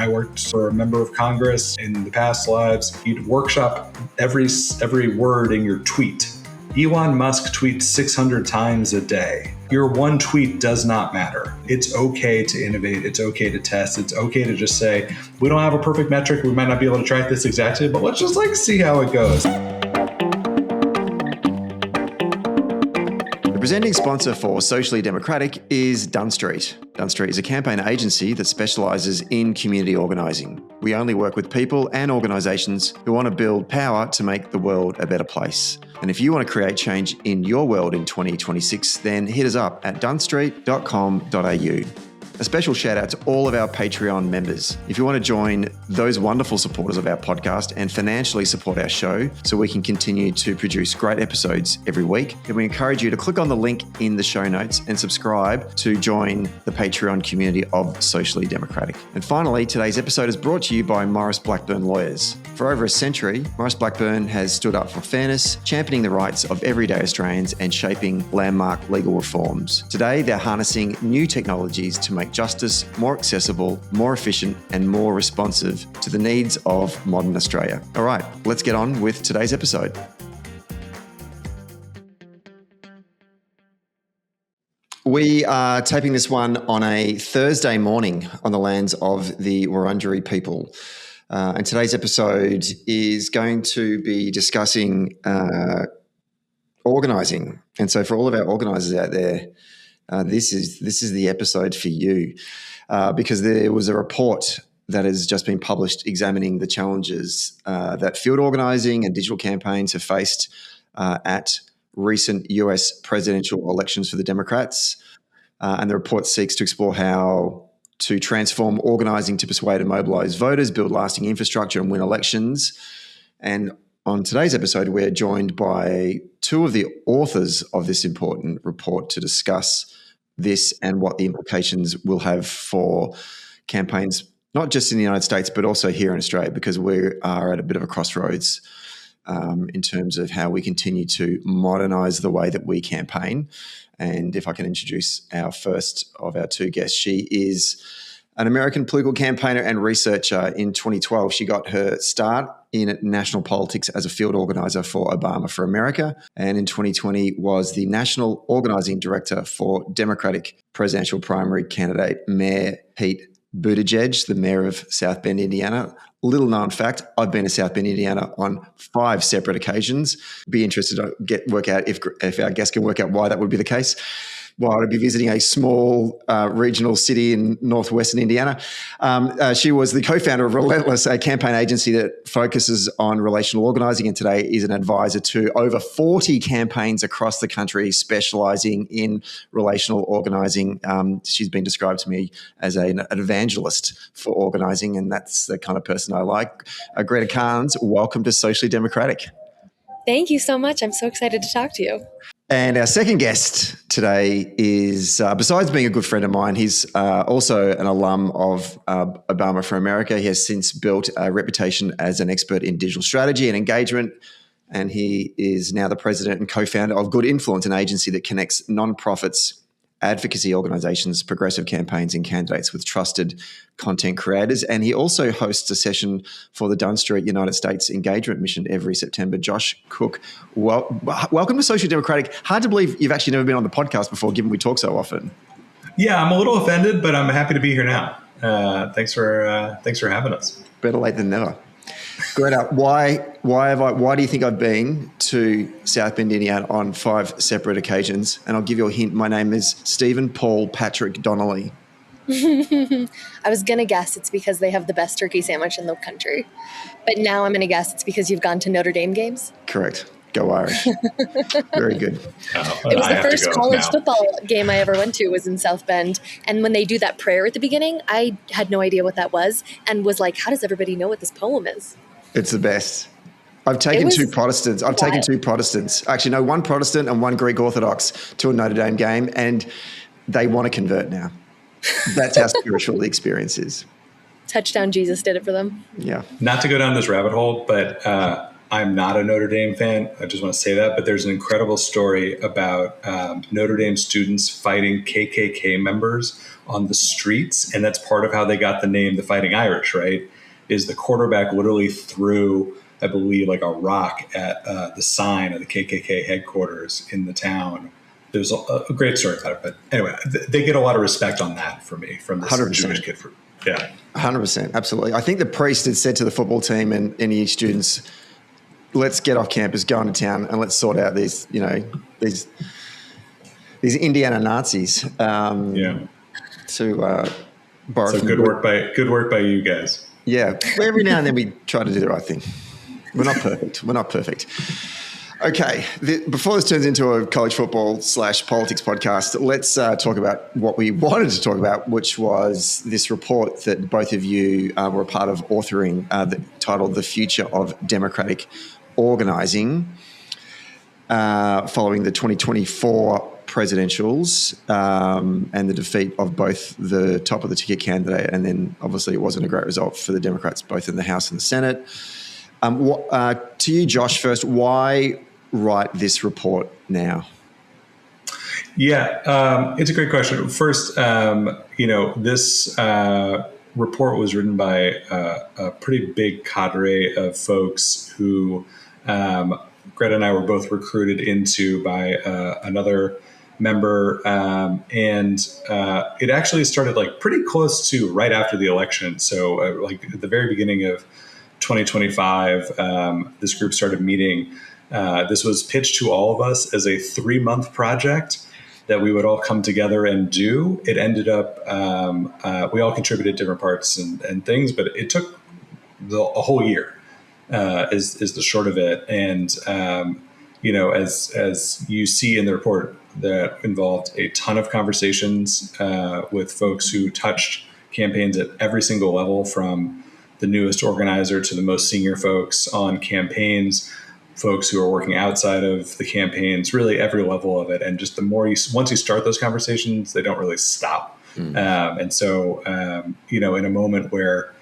I worked for a member of Congress in the past lives, you'd workshop every word in your tweet. Elon Musk tweets 600 times a day. Your one tweet does not matter. It's okay to innovate. It's okay to test. It's okay to just say, we don't have a perfect metric. We might not be able to track this exactly, but let's just see how it goes. The presenting sponsor for Socially Democratic is Dunn Street. Dunn Street is a campaign agency that specialises in community organising. We only work with people and organisations who want to build power to make the world a better place. And if you want to create change in your world in 2026, then hit us up at dunstreet.com.au. A special shout out to all of our Patreon members. If you want to join those wonderful supporters of our podcast and financially support our show so we can continue to produce great episodes every week, then we encourage you to click on the link in the show notes and subscribe to join the Patreon community of Socially Democratic. And finally, today's episode is brought to you by Maurice Blackburn Lawyers. For over a century, Maurice Blackburn has stood up for fairness, championing the rights of everyday Australians and shaping landmark legal reforms. Today, they're harnessing new technologies to make justice more accessible, more efficient, and more responsive to the needs of modern Australia. All right, let's get on with today's episode. We are taping this one on a Thursday morning on the lands of the Wurundjeri people. And today's episode is going to be discussing organising. And so for all of our organisers out there, this is the episode for you because there was a report that has just been published examining the challenges that field organising and digital campaigns have faced at recent US presidential elections for the Democrats. And the report seeks to explore how to transform organising to persuade and mobilise voters, build lasting infrastructure and win elections. And on today's episode, we're joined by two of the authors of this important report to discuss this and what the implications will have for campaigns, not just in the United States, but also here in Australia, because we are at a bit of a crossroads in terms of how we continue to modernise the way that we campaign. And if I can introduce our first of our two guests, she is an American political campaigner and researcher. In 2012, she got her start in national politics as a field organiser for Obama for America, and in 2020 was the national organising director for Democratic presidential primary candidate Mayor Pete Buttigieg, the mayor of South Bend, Indiana. Little known fact, I've been to South Bend, Indiana on 5 separate occasions. Be interested to work out if our guest can work out why that would be the case. While I'd be visiting a small regional city in northwestern Indiana. She was the co-founder of Relentless, a campaign agency that focuses on relational organising, and today is an advisor to over 40 campaigns across the country specialising in relational organising. She's been described to me as an evangelist for organising, and that's the kind of person I like. Greta Carnes, welcome to Socially Democratic. Thank you so much. I'm so excited to talk to you. And our second guest today is, besides being a good friend of mine, he's also an alum of Obama for America. He has since built a reputation as an expert in digital strategy and engagement, and he is now the president and co-founder of Good Influence, an agency that connects nonprofits, advocacy organisations, progressive campaigns and candidates with trusted content creators. And he also hosts a session for the Dunn Street United States Engagement Mission every September. Josh Cook, welcome to Social Democratic. Hard to believe you've actually never been on the podcast before, given we talk so often. Yeah, I'm a little offended, but I'm happy to be here now. Thanks for having us. Better late than never. Greta, why do you think I've been to South Bend, Indiana on 5 separate occasions? And I'll give you a hint. My name is Stephen Paul Patrick Donnelly. I was going to guess it's because they have the best turkey sandwich in the country. But now I'm going to guess it's because you've gone to Notre Dame games. Correct. Go Irish. Very good. It was the first college football game I ever went to was in South Bend. And when they do that prayer at the beginning, I had no idea what that was and was like, how does everybody know what this poem is? It's the best. I've taken two Protestants. Actually, no, one Protestant and one Greek Orthodox to a Notre Dame game, and they want to convert now. That's how spiritual the experience is. Touchdown Jesus did it for them. Yeah. Not to go down this rabbit hole, but I'm not a Notre Dame fan. I just want to say that. But there's an incredible story about Notre Dame students fighting KKK members on the streets. And that's part of how they got the name the Fighting Irish, right? Is the quarterback literally threw, I believe, like a rock at the sign of the KKK headquarters in the town. There's a great story about it. But anyway, they get a lot of respect on that from me, from this 100%. Jewish kid. Yeah. 100%. Absolutely. I think the priest had said to the football team and any students, let's get off campus, go into town, and let's sort out these Indiana Nazis. To borrow. So good work by you guys. Yeah. Every now and then we try to do the right thing. We're not perfect. Okay. Before this turns into a college football / politics podcast, let's talk about what we wanted to talk about, which was this report that both of you were a part of authoring, titled "The Future of Democratic Organising," following the 2024 presidentials and the defeat of both the top of the ticket candidate, and then obviously it wasn't a great result for the Democrats both in the House and the Senate. To you, Josh, first, why write this report now? Yeah, it's a great question. First, this report was written by a pretty big cadre of folks who Greta and I were both recruited into by another member, and it actually started like pretty close to right after the election. So like at the very beginning of 2025, this group started meeting. This was pitched to all of us as a 3-month project that we would all come together and do. It ended up, we all contributed different parts and things, but it took a whole year is the short of it. And, as you see in the report, that involved a ton of conversations with folks who touched campaigns at every single level, from the newest organizer to the most senior folks on campaigns, folks who are working outside of the campaigns, really every level of it. And just the more once you start those conversations, they don't really stop. And so, in a moment where,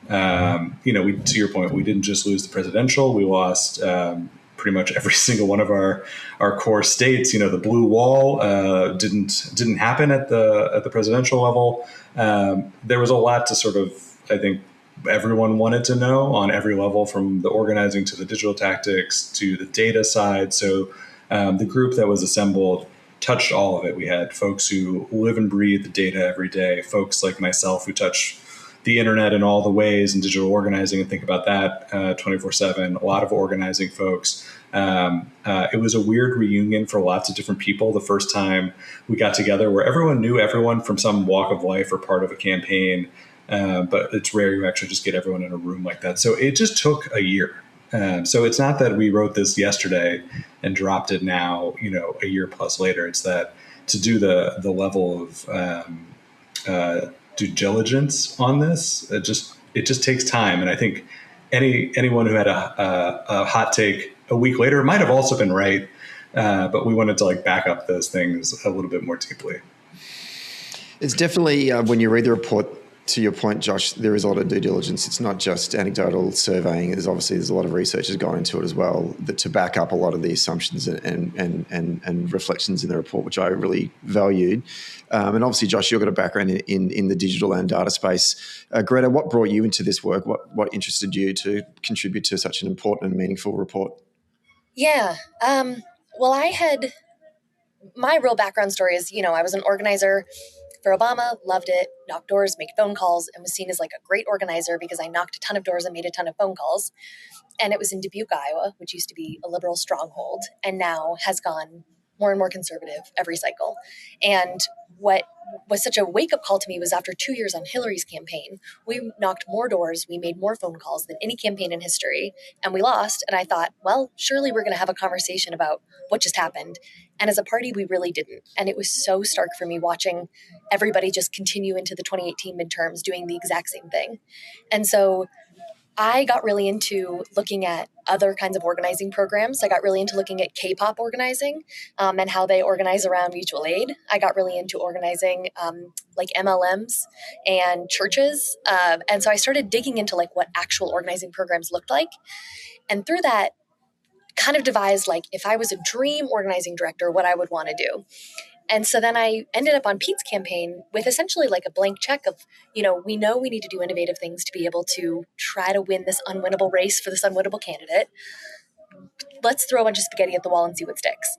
to your point, we didn't just lose the presidential, we lost pretty much every single one of our core states. The blue wall didn't happen at the presidential level. There was a lot to sort of, I think, everyone wanted to know on every level, from the organizing to the digital tactics to the data side. So the group that was assembled touched all of it. We had folks who live and breathe the data every day, folks like myself who touch the internet in all the ways and digital organizing and think about that 24/7, a lot of organizing folks. It was a weird reunion for lots of different people the first time we got together, where everyone knew everyone from some walk of life or part of a campaign. But it's rare you actually just get everyone in a room like that. So it just took a year. So it's not that we wrote this yesterday and dropped it now, a year plus later. It's that to do the level of due diligence on this, it just takes time. And I think anyone who had a hot take a week later might have also been right. But we wanted to back up those things a little bit more deeply. It's definitely, when you read the report, to your point, Josh, there is a lot of due diligence. It's not just anecdotal surveying. There's a lot of research has gone into it as well, to back up a lot of the assumptions and reflections in the report, which I really valued. And obviously, Josh, you've got a background in the digital and data space. Greta, what brought you into this work? What interested you to contribute to such an important and meaningful report? Yeah. Well, my real background story is, I was an organizer for Obama, loved it, knocked doors, made phone calls, and was seen as a great organizer because I knocked a ton of doors and made a ton of phone calls. And it was in Dubuque, Iowa, which used to be a liberal stronghold and now has gone more and more conservative every cycle. And what was such a wake-up call to me was after 2 years on Hillary's campaign, we knocked more doors, we made more phone calls than any campaign in history, and we lost. And I thought, well, surely we're going to have a conversation about what just happened. And as a party, we really didn't. And it was so stark for me watching everybody just continue into the 2018 midterms doing the exact same thing. And so I got really into looking at other kinds of organizing programs. I got really into looking at K-pop organizing and how they organize around mutual aid. I got really into organizing like MLMs and churches. And so I started digging into what actual organizing programs looked like. And through that, kind of devised like if I was a dream organizing director, what I would want to do. And so then I ended up on Pete's campaign with essentially like a blank check of, we know we need to do innovative things to be able to try to win this unwinnable race for this unwinnable candidate. Let's throw a bunch of spaghetti at the wall and see what sticks.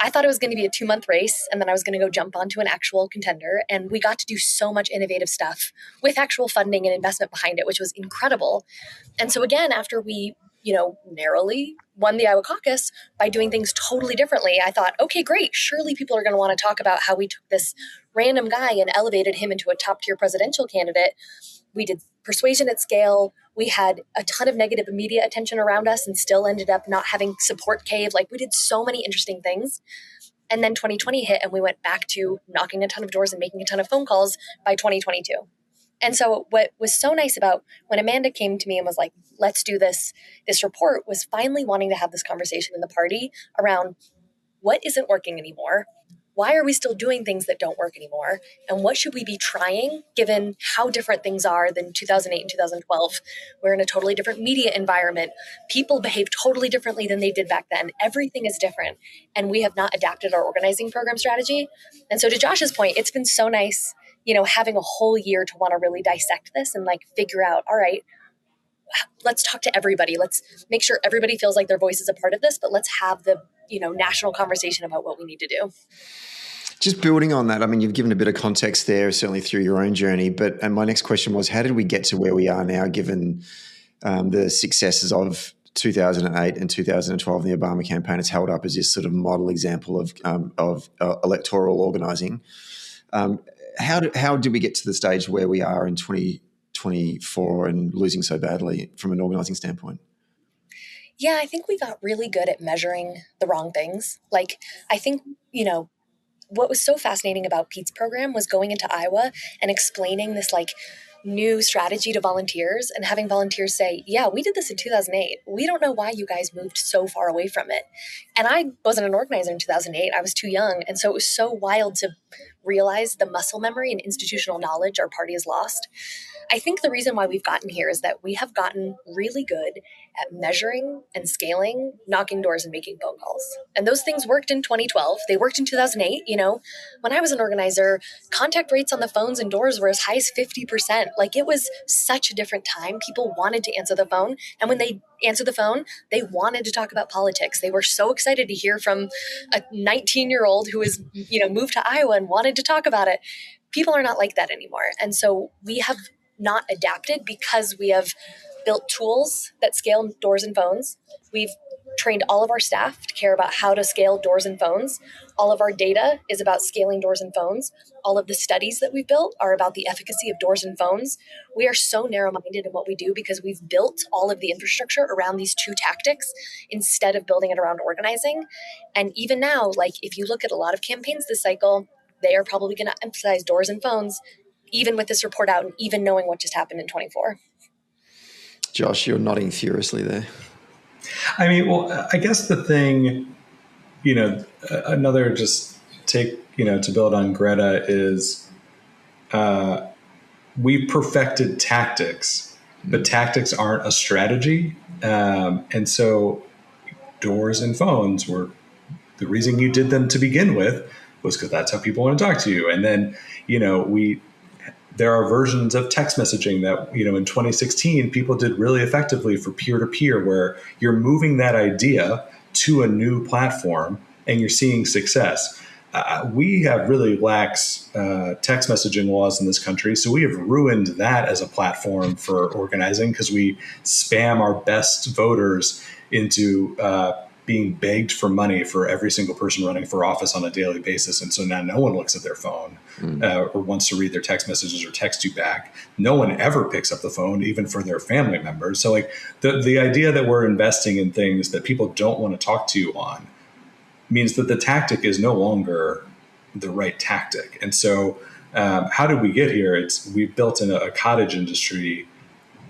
I thought it was going to be a 2-month race, and then I was going to go jump onto an actual contender. And we got to do so much innovative stuff with actual funding and investment behind it, which was incredible. And so again, after we, narrowly won the Iowa caucus by doing things totally differently, I thought, okay, great. Surely people are going to want to talk about how we took this random guy and elevated him into a top tier presidential candidate. We did persuasion at scale. We had a ton of negative media attention around us and still ended up not having support cave. Like we did so many interesting things. And then 2020 hit and we went back to knocking a ton of doors and making a ton of phone calls by 2022. And so what was so nice about when Amanda came to me and was like, let's do this report, was finally wanting to have this conversation in the party around what isn't working anymore. Why are we still doing things that don't work anymore? And what should we be trying given how different things are than 2008 and 2012? We're in a totally different media environment. People behave totally differently than they did back then. Everything is different. And we have not adapted our organizing program strategy. And so to Josh's point, it's been so nice, having a whole year to want to really dissect this and like figure out, all right, let's talk to everybody. Let's make sure everybody feels like their voice is a part of this, but let's have the, national conversation about what we need to do. Just building on that, I mean, you've given a bit of context there, certainly through your own journey. And my next question was, how did we get to where we are now, given the successes of 2008 and 2012 in the Obama campaign? It's held up as this sort of model example of electoral organising. How did we get to the stage where we are in 2024 and losing so badly from an organising standpoint? Yeah, I think we got really good at measuring the wrong things. Like, I think, what was so fascinating about Pete's program was going into Iowa and explaining this like new strategy to volunteers and having volunteers say, yeah, we did this in 2008. We don't know why you guys moved so far away from it. And I wasn't an organizer in 2008. I was too young. And so it was so wild to realize the muscle memory and institutional knowledge our party has lost. I think the reason why we've gotten here is that we have gotten really good at measuring and scaling, knocking doors and making phone calls. And those things worked in 2012. They worked in 2008. When I was an organizer, contact rates on the phones and doors were as high as 50%. Like it was such a different time. People wanted to answer the phone. And when they answered the phone, they wanted to talk about politics. They were so excited to hear from a 19-year-old who was, moved to Iowa and wanted to talk about it. People are not like that anymore. And so we have not adapted because we have built tools that scale doors and phones. We've trained all of our staff to care about how to scale doors and phones. All of our data is about scaling doors and phones. All of the studies that we've built are about the efficacy of doors and phones. We are so narrow-minded in what we do because we've built all of the infrastructure around these two tactics instead of building it around organizing. And even now, like if you look at a lot of campaigns this cycle, they are probably going to emphasize doors and phones, even with this report out and even knowing what just happened in 24. Josh, you're nodding furiously there. I mean, well, I guess the thing, another just take, to build on Greta is we perfected tactics, but tactics aren't a strategy. And so doors and phones were the reason you did them to begin with was because that's how people want to talk to you. And then, there are versions of text messaging that, in 2016, people did really effectively for peer-to-peer, where you're moving that idea to a new platform and you're seeing success. We have really lax text messaging laws in this country, so we have ruined that as a platform for organizing because we spam our best voters into being begged for money for every single person running for office on a daily basis. And so now no one looks at their phone or wants to read their text messages or text you back. No one ever picks up the phone, even for their family members. So like the idea that we're investing in things that people don't want to talk to you on means that the tactic is no longer the right tactic. And so how did we get here? We've built in a cottage industry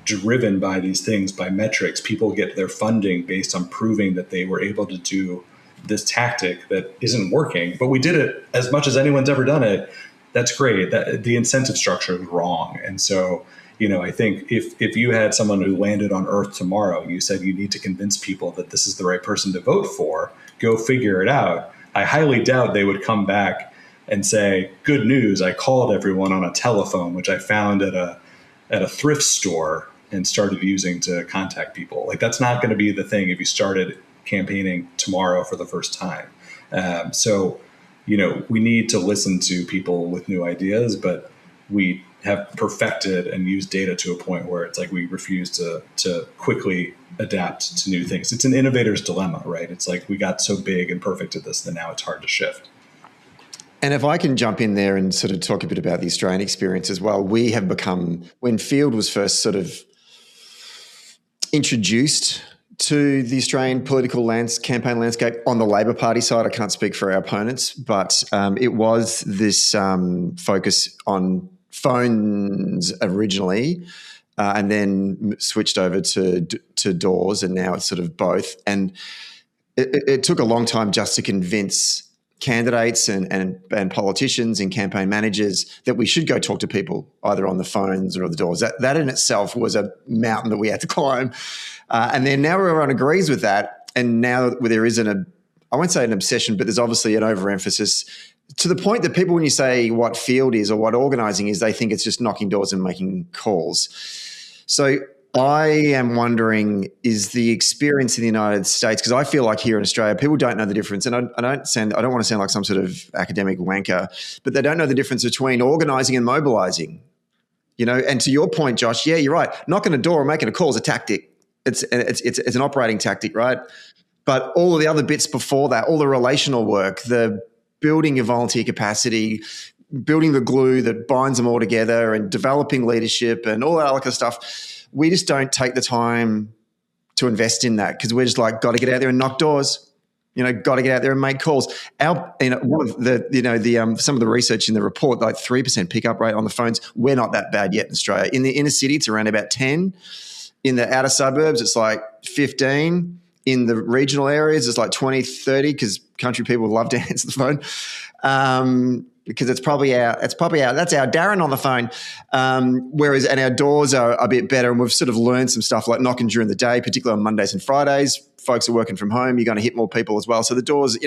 driven by these things, by metrics. People get their funding based on proving that they were able to do this tactic that isn't working, but we did it as much as anyone's ever done it. That's great. That the incentive structure is wrong. And so, I think if you had someone who landed on Earth tomorrow, you said you need to convince people that this is the right person to vote for, go figure it out. I highly doubt they would come back and say, good news, I called everyone on a telephone, which I found at a thrift store and started using to contact people. Like, that's not going to be the thing if you started campaigning tomorrow for the first time. So we need to listen to people with new ideas, but we have perfected and used data to a point where it's like we refuse to quickly adapt to new things. It's an innovator's dilemma, right? It's like we got so big and perfect at this that now it's hard to shift. And if I can jump in there and sort of talk a bit about the Australian experience as well, we have become, when Field was first sort of introduced to the Australian political campaign landscape on the Labor Party side, I can't speak for our opponents, but it was this focus on phones originally, and then switched over to doors, and now it's sort of both. And it took a long time just to convince candidates and politicians and campaign managers that we should go talk to people either on the phones or the doors. That in itself was a mountain that we had to climb. And then now everyone agrees with that. And now there is I won't say an obsession, but there's obviously an overemphasis to the point that people, when you say what Field is or what organising is, they think it's just knocking doors and making calls. So I am wondering, is the experience in the United States, because I feel like here in Australia, people don't know the difference. And I don't want to sound like some sort of academic wanker, but they don't know the difference between organising and mobilising. And to your point, Josh, yeah, you're right. Knocking a door or making a call is a tactic. It's an operating tactic, right? But all of the other bits before that, all the relational work, the building your volunteer capacity, building the glue that binds them all together, and developing leadership and all that other kind of stuff, we just don't take the time to invest in that because we're just like, got to get out there and knock doors. Got to get out there and make calls. One of the some of the research in the report, like 3% pickup rate on the phones, we're not that bad yet in Australia. In the inner city, it's around about 10. In the outer suburbs, it's like 15. In the regional areas, it's like 20, 30 because country people love to answer the phone. Because that's our Darren on the phone. Whereas our doors are a bit better, and we've sort of learned some stuff like knocking during the day, particularly on Mondays and Fridays. Folks are working from home, you're going to hit more people as well. So the doors,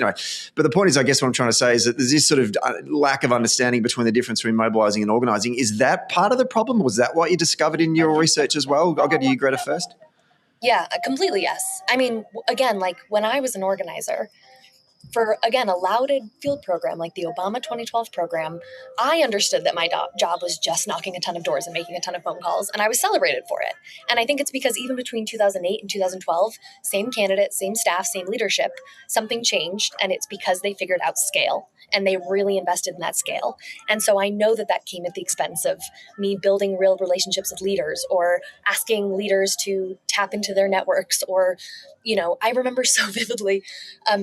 but the point is, I guess what I'm trying to say is that there's this sort of lack of understanding between the difference between mobilising and organising. Is that part of the problem? Was that what you discovered in your research as well? I'll go to you, Greta, first. Yeah, completely, yes. I mean, again, like when I was an organizer for, again, a lauded field program like the Obama 2012 program, I understood that my job was just knocking a ton of doors and making a ton of phone calls, and I was celebrated for it. And I think it's because even between 2008 and 2012, same candidate, same staff, same leadership, something changed, and it's because they figured out scale, and they really invested in that scale. And so I know that came at the expense of me building real relationships with leaders or asking leaders to tap into their networks or, I remember so vividly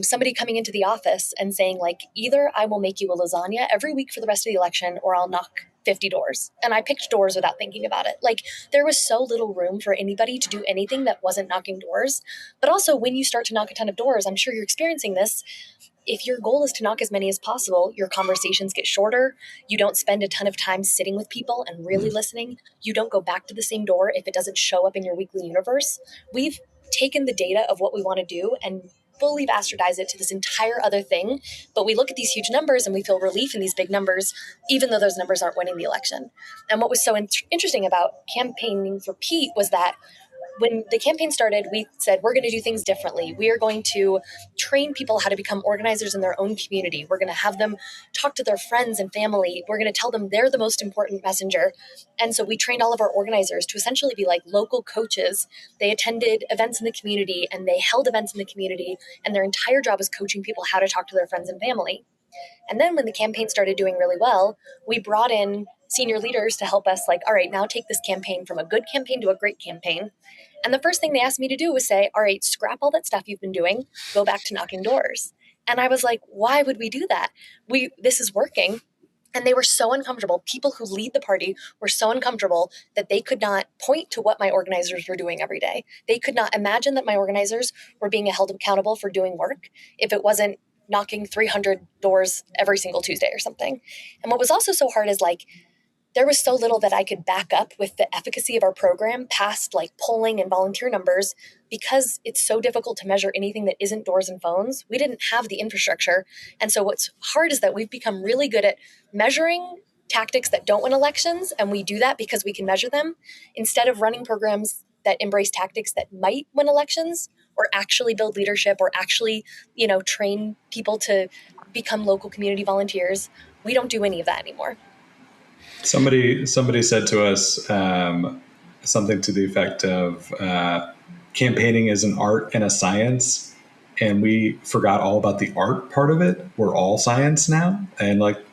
somebody coming into the office and saying, like, either I will make you a lasagna every week for the rest of the election or I'll knock 50 doors. And I picked doors without thinking about it. Like, there was so little room for anybody to do anything that wasn't knocking doors. But also, when you start to knock a ton of doors, I'm sure you're experiencing this. If your goal is to knock as many as possible, your conversations get shorter. You don't spend a ton of time sitting with people and really listening. You don't go back to the same door if it doesn't show up in your weekly universe. We've taken the data of what we want to do and fully bastardized it to this entire other thing. But we look at these huge numbers and we feel relief in these big numbers, even though those numbers aren't winning the election. And what was so interesting about campaigning for Pete was that when the campaign started, we said, we're going to do things differently. We are going to train people how to become organizers in their own community. We're going to have them talk to their friends and family. We're going to tell them they're the most important messenger. And so we trained all of our organizers to essentially be like local coaches. They attended events in the community and they held events in the community. And their entire job was coaching people how to talk to their friends and family. And then when the campaign started doing really well, we brought in senior leaders to help us, like, all right, now take this campaign from a good campaign to a great campaign. And the first thing they asked me to do was say, all right, scrap all that stuff you've been doing, go back to knocking doors. And I was like, why would we do that? This is working. And they were so uncomfortable. People who lead the party were so uncomfortable that they could not point to what my organizers were doing every day. They could not imagine that my organizers were being held accountable for doing work if it wasn't knocking 300 doors every single Tuesday or something. And what was also so hard is, like, there was so little that I could back up with the efficacy of our program past like polling and volunteer numbers. Because it's so difficult to measure anything that isn't doors and phones, we didn't have the infrastructure. And so what's hard is that we've become really good at measuring tactics that don't win elections, and we do that because we can measure them, instead of running programs that embrace tactics that might win elections or actually build leadership or actually, train people to become local community volunteers. We don't do any of that anymore. Somebody said to us something to the effect of campaigning is an art and a science, and we forgot all about the art part of it. We're all science now, and like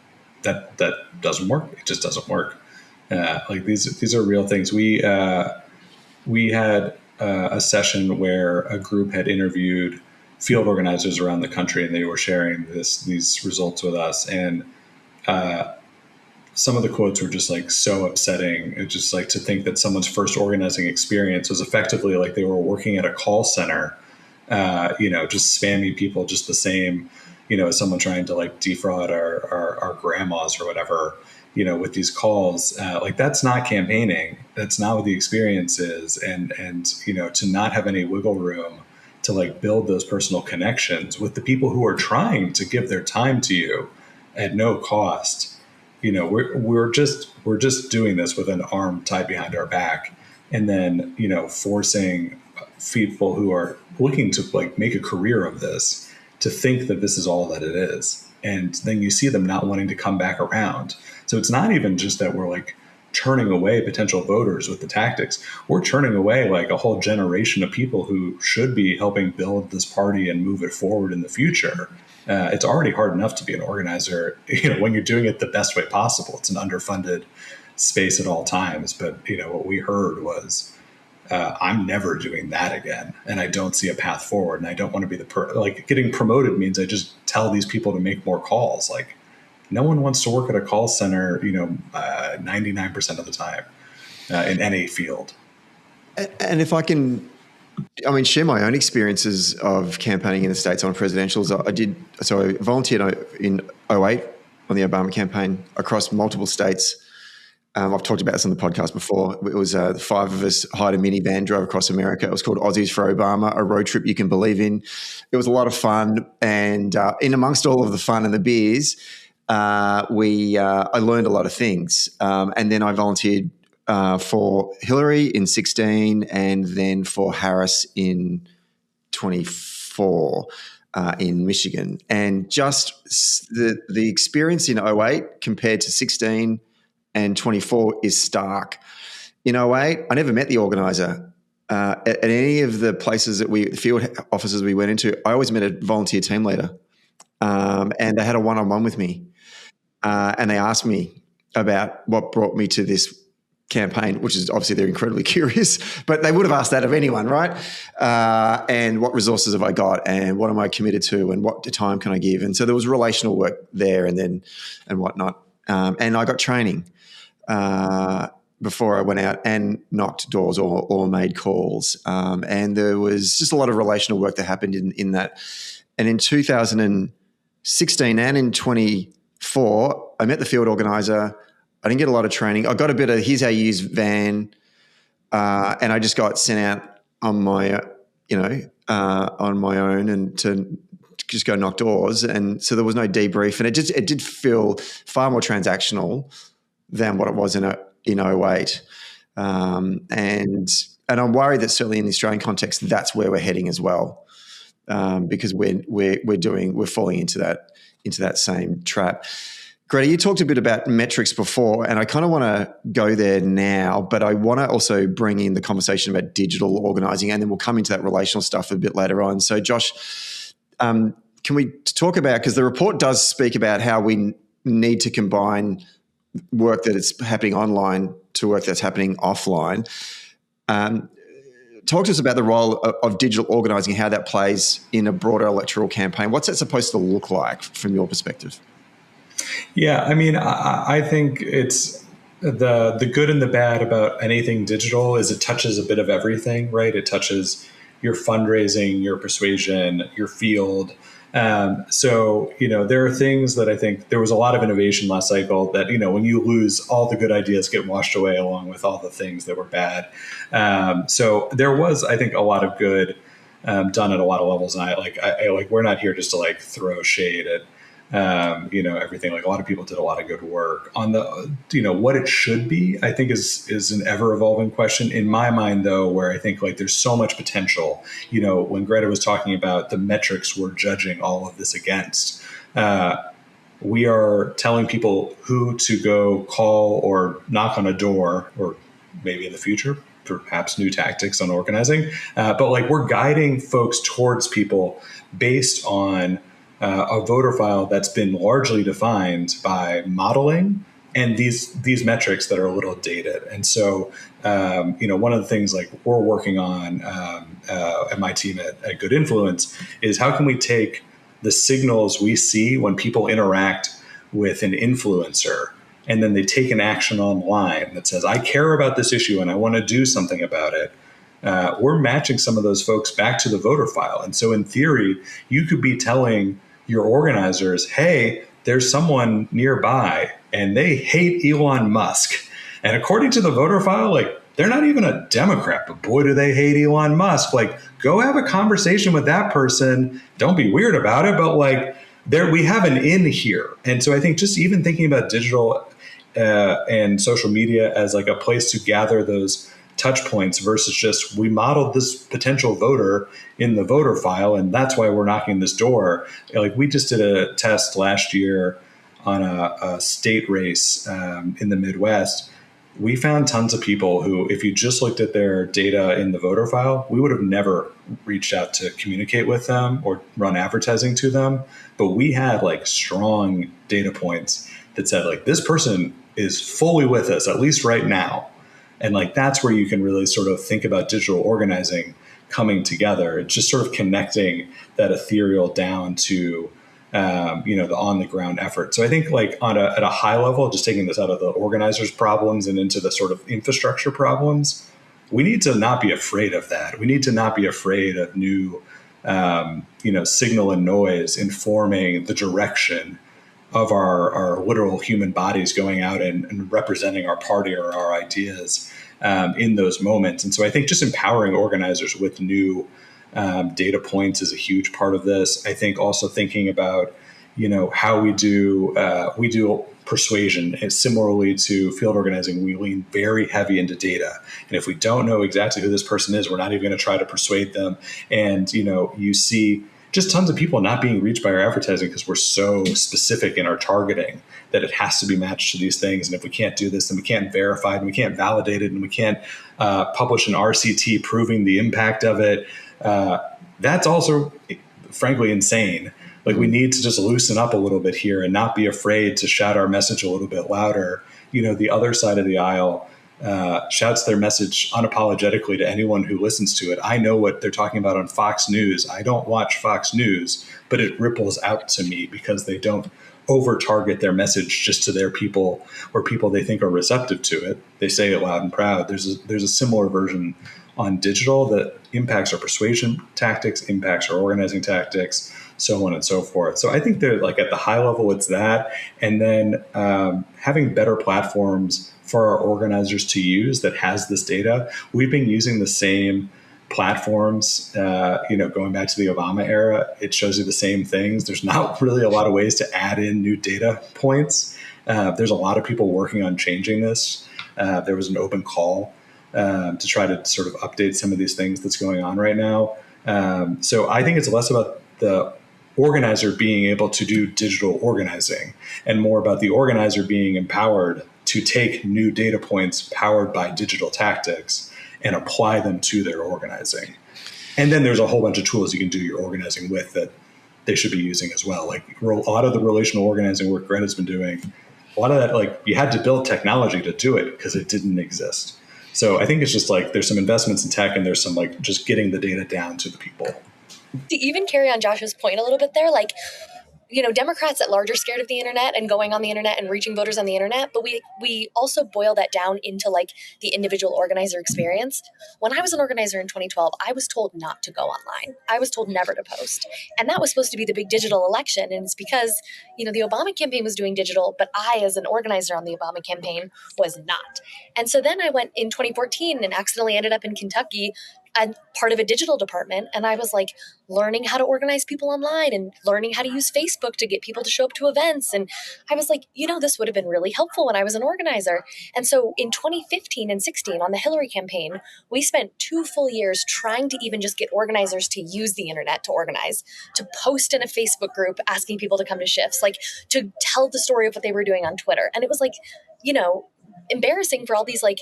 that doesn't work. It just doesn't work. Like these are real things. We had a session where a group had interviewed field organizers around the country, and they were sharing these results with us. And some of the quotes were just like so upsetting. It's just like to think that someone's first organizing experience was effectively like they were working at a call center, just spamming people just the same, as someone trying to like defraud our grandmas or whatever, with these calls. Like that's not campaigning. That's not what the experience is. And to not have any wiggle room to like build those personal connections with the people who are trying to give their time to you at no cost. We're just doing this with an arm tied behind our back, and then forcing people who are looking to like make a career of this to think that this is all that it is, and then you see them not wanting to come back around. So it's not even just that we're like turning away potential voters with the tactics. We're turning away like a whole generation of people who should be helping build this party and move it forward in the future. It's already hard enough to be an organizer, when you're doing it the best way possible. It's an underfunded space at all times. But, what we heard was, I'm never doing that again. And I don't see a path forward. And I don't want to be getting promoted means I just tell these people to make more calls. Like no one wants to work at a call center, 99% of the time in any field. And if I can, share my own experiences of campaigning in the States on presidentials. I volunteered in 2008 on the Obama campaign across multiple states. I've talked about this on the podcast before. It was 5 of us hired a minivan, drove across America. It was called Aussies for Obama, a road trip you can believe in. It was a lot of fun. And in amongst all of the fun and the beers, I learned a lot of things. And then I volunteered for Hillary in 2016 and then for Harris in 2024 in Michigan. And just the experience in 2008 compared to 2016 and 2024 is stark. In 2008, I never met the organizer. At any of the places field offices we went into, I always met a volunteer team leader. And they had a one-on-one with me. And they asked me about what brought me to this campaign, which is obviously they're incredibly curious, but they would have asked that of anyone, right? And what resources have I got, and what am I committed to, and what time can I give? And so there was relational work there, and whatnot. And I got training before I went out and knocked doors or made calls. And there was just a lot of relational work that happened in that. And in 2016 and in 2024, I met the field organizer. I didn't get a lot of training. I got a bit of here's how you use van, and I just got sent out on my own and to just go knock doors. And so there was no debrief, and it did feel far more transactional than what it was in 2008. And I'm worried that certainly in the Australian context, that's where we're heading as well, because we're falling into that same trap. Greta, you talked a bit about metrics before, and I kind of want to go there now, but I want to also bring in the conversation about digital organising, and then we'll come into that relational stuff a bit later on. So, Josh, can we talk about, because the report does speak about how we need to combine work that is happening online to work that's happening offline. Talk to us about the role of digital organising, how that plays in a broader electoral campaign. What's that supposed to look like from your perspective? Yeah, I think it's the good and the bad about anything digital is it touches a bit of everything, right? It touches your fundraising, your persuasion, your field, So, there are things that I think there was a lot of innovation last cycle that, when you lose, all the good ideas get washed away along with all the things that were bad. So there was, I think, a lot of good done at a lot of levels. And I we're not here just to like throw shade at, everything. Like a lot of people did a lot of good work on the, what it should be, I think is an ever evolving question in my mind, though, where I think like there's so much potential. When Greta was talking about the metrics we're judging all of this against, we are telling people who to go call or knock on a door, or maybe in the future, perhaps new tactics on organizing. But like we're guiding folks towards people based on a voter file that's been largely defined by modeling and these metrics that are a little dated. And so, one of the things like we're working on at my team at Good Influence is how can we take the signals we see when people interact with an influencer and then they take an action online that says, I care about this issue and I want to do something about it. We're matching some of those folks back to the voter file. And so in theory, you could be telling your organizers, hey, there's someone nearby and they hate Elon Musk. And according to the voter file, like they're not even a Democrat, but boy, do they hate Elon Musk. Like go have a conversation with that person. Don't be weird about it, but like we have an in here. And so I think just even thinking about digital and social media as like a place to gather those touch points versus just we modeled this potential voter in the voter file and that's why we're knocking this door. Like we just did a test last year on a state race in the Midwest. We found tons of people who, if you just looked at their data in the voter file, we would have never reached out to communicate with them or run advertising to them. But we had like strong data points that said like this person is fully with us, at least right now. And like that's where you can really sort of think about digital organizing coming together. It's just sort of connecting that ethereal down to the on the ground effort. So I think like at a high level, just taking this out of the organizers' problems and into the sort of infrastructure problems, we need to not be afraid of that. We need to not be afraid of new signal and noise informing the direction of our literal human bodies going out and representing our party or our ideas in those moments. And so I think just empowering organizers with new data points is a huge part of this. I think also thinking about, how we do persuasion. And similarly to field organizing, we lean very heavy into data. And if we don't know exactly who this person is, we're not even going to try to persuade them. And, you see just tons of people not being reached by our advertising because we're so specific in our targeting that it has to be matched to these things. And if we can't do this, then we can't verify it and we can't validate it and we can't publish an RCT proving the impact of it. That's also, frankly, insane. Like we need to just loosen up a little bit here and not be afraid to shout our message a little bit louder. The other side of the aisle shouts their message unapologetically to anyone who listens to it. I know what they're talking about on Fox News. I don't watch Fox News, but it ripples out to me because they don't over-target their message just to their people or people they think are receptive to it. They say it loud and proud. There's a similar version on digital that impacts our persuasion tactics, impacts our organizing tactics, so on and so forth. So I think they're like at the high level, it's that. And then having better platforms for our organizers to use that has this data. We've been using the same platforms, going back to the Obama era. It shows you the same things. There's not really a lot of ways to add in new data points. There's a lot of people working on changing this. There was an open call to try to sort of update some of these things that's going on right now. So I think it's less about the organizer being able to do digital organizing and more about the organizer being empowered to take new data points powered by digital tactics and apply them to their organizing. And then there's a whole bunch of tools you can do your organizing with that they should be using as well. Like a lot of the relational organizing work Greta's been doing, a lot of that, like you had to build technology to do it because it didn't exist. So I think it's just like there's some investments in tech and there's some like just getting the data down to the people. To even carry on Josh's point a little bit there, like Democrats at large are scared of the internet and going on the internet and reaching voters on the internet, but we also boil that down into like the individual organizer experience. When I was an organizer in 2012, I was told not to go online. I was told never to post. And that was supposed to be the big digital election. And it's because, the Obama campaign was doing digital, but I, as an organizer on the Obama campaign, was not. And so then I went in 2014 and accidentally ended up in Kentucky. I'm part of a digital department, and I was like learning how to organize people online and learning how to use Facebook to get people to show up to events. And I was like, this would have been really helpful when I was an organizer. And so in 2015 and 16 on the Hillary campaign, we spent 2 full years trying to even just get organizers to use the internet to organize, to post in a Facebook group asking people to come to shifts, like to tell the story of what they were doing on Twitter. And it was like, embarrassing for all these like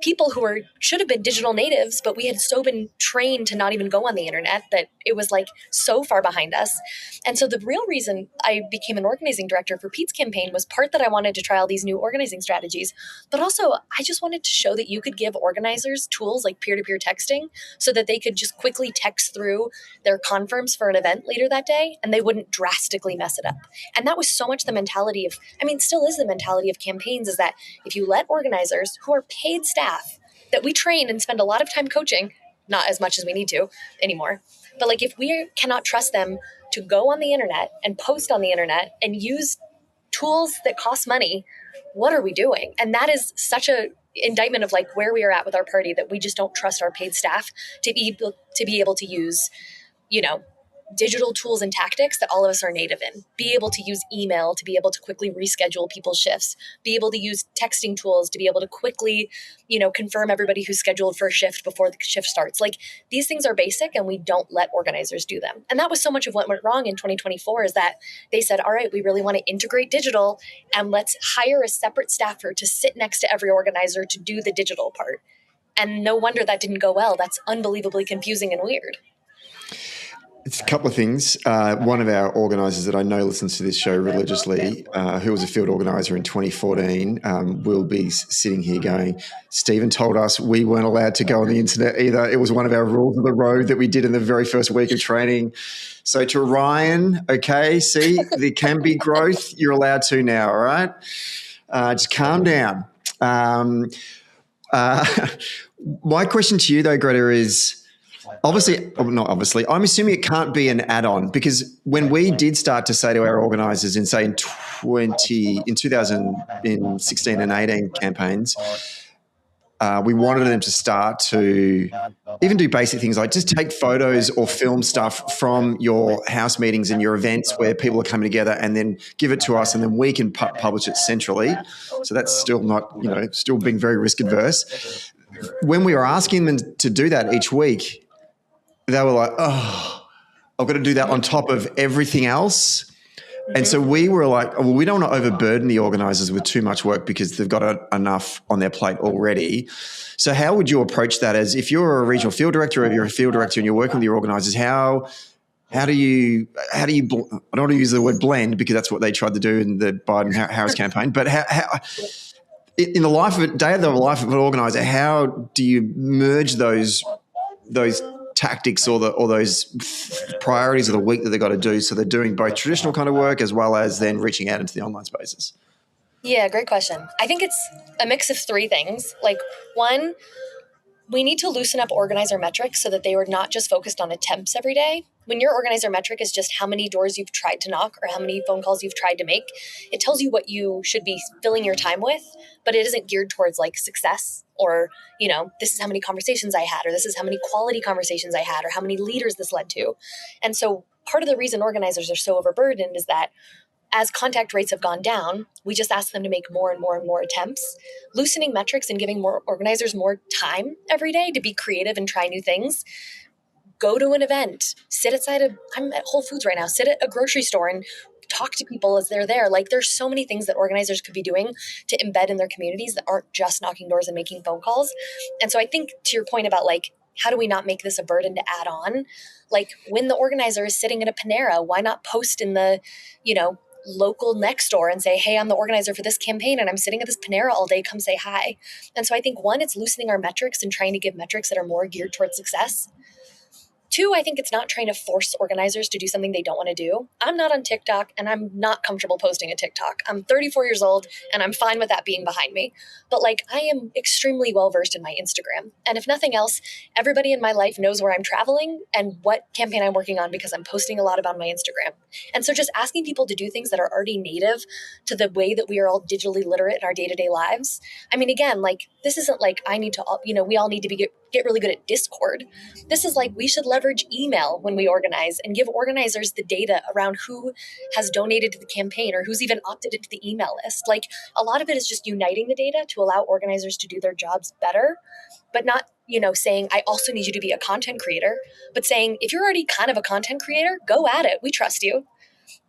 people who should have been digital natives, but we had so been trained to not even go on the internet that it was like so far behind us. And so the real reason I became an organizing director for Pete's campaign was part that I wanted to try all these new organizing strategies, but also I just wanted to show that you could give organizers tools like peer-to-peer texting so that they could just quickly text through their confirms for an event later that day and they wouldn't drastically mess it up. And that was so much the mentality of, still is the mentality of campaigns, is that if you let organizers who are paid staff that we train and spend a lot of time coaching, not as much as we need to anymore, but like if we cannot trust them to go on the internet and post on the internet and use tools that cost money, what are we doing? And that is such a indictment of like where we are at with our party, that we just don't trust our paid staff to be able to use, digital tools and tactics that all of us are native in. Be able to use email to be able to quickly reschedule people's shifts. Be able to use texting tools to be able to quickly, confirm everybody who's scheduled for a shift before the shift starts. Like these things are basic and we don't let organizers do them. And that was so much of what went wrong in 2024, is that they said, all right, we really want to integrate digital and let's hire a separate staffer to sit next to every organizer to do the digital part. And no wonder that didn't go well. That's unbelievably confusing and weird. It's a couple of things. One of our organisers that I know listens to this show religiously, who was a field organiser in 2014, will be sitting here going, Stephen told us we weren't allowed to go on the internet either. It was one of our rules of the road that we did in the very first week of training. So to Ryan, okay, see, there can be growth. You're allowed to now, all right? Just calm down. My question to you though, Greta, is, not obviously, I'm assuming it can't be an add-on, because when we did start to say to our organisers in 2016 and 18 campaigns, we wanted them to start to even do basic things like just take photos or film stuff from your house meetings and your events where people are coming together, and then give it to us, and then we can publish it centrally. So that's still not, still being very risk adverse. When we were asking them to do that each week, they were like, oh, I've got to do that on top of everything else. Mm-hmm. And so we were like, well, we don't want to overburden the organisers with too much work because they've got enough on their plate already. So how would you approach that? As if you're a regional field director, or if you're a field director and you're working with your organisers, how do you, I don't want to use the word blend because that's what they tried to do in the Biden-Harris campaign, but how in the life of it, day of the life of an organiser, how do you merge those tactics or those priorities of the week that they've got to do, so they're doing both traditional kind of work as well as then reaching out into the online spaces? Yeah, great question. I think it's a mix of 3 things. Like, one, we need to loosen up organizer metrics so that they are not just focused on attempts every day. When your organizer metric is just how many doors you've tried to knock or how many phone calls you've tried to make, it tells you what you should be filling your time with, but it isn't geared towards like success or, this is how many conversations I had, or this is how many quality conversations I had, or how many leaders this led to. And so part of the reason organizers are so overburdened is that as contact rates have gone down, we just ask them to make more and more and more attempts. Loosening metrics and giving more organizers more time every day to be creative and try new things. Go to an event, I'm at Whole Foods right now, sit at a grocery store and talk to people as they're there. Like, there's so many things that organizers could be doing to embed in their communities that aren't just knocking doors and making phone calls. And so I think to your point about like, how do we not make this a burden to add on? Like, when the organizer is sitting at a Panera, why not post in the, local next door and say, hey, I'm the organizer for this campaign and I'm sitting at this Panera all day, come say hi. And so I think 1, it's loosening our metrics and trying to give metrics that are more geared towards success. Two, I think it's not trying to force organizers to do something they don't want to do. I'm not on TikTok and I'm not comfortable posting a TikTok. I'm 34 years old and I'm fine with that being behind me. But like, I am extremely well versed in my Instagram. And if nothing else, everybody in my life knows where I'm traveling and what campaign I'm working on because I'm posting a lot about my Instagram. And so just asking people to do things that are already native to the way that we are all digitally literate in our day-to-day lives. I mean, again, like, this isn't like I need to, we all need to get really good at Discord. This is like, we should leverage email when we organize and give organizers the data around who has donated to the campaign or who's even opted into the email list. Like, a lot of it is just uniting the data to allow organizers to do their jobs better, but not, saying, I also need you to be a content creator, but saying, if you're already kind of a content creator, go at it. We trust you.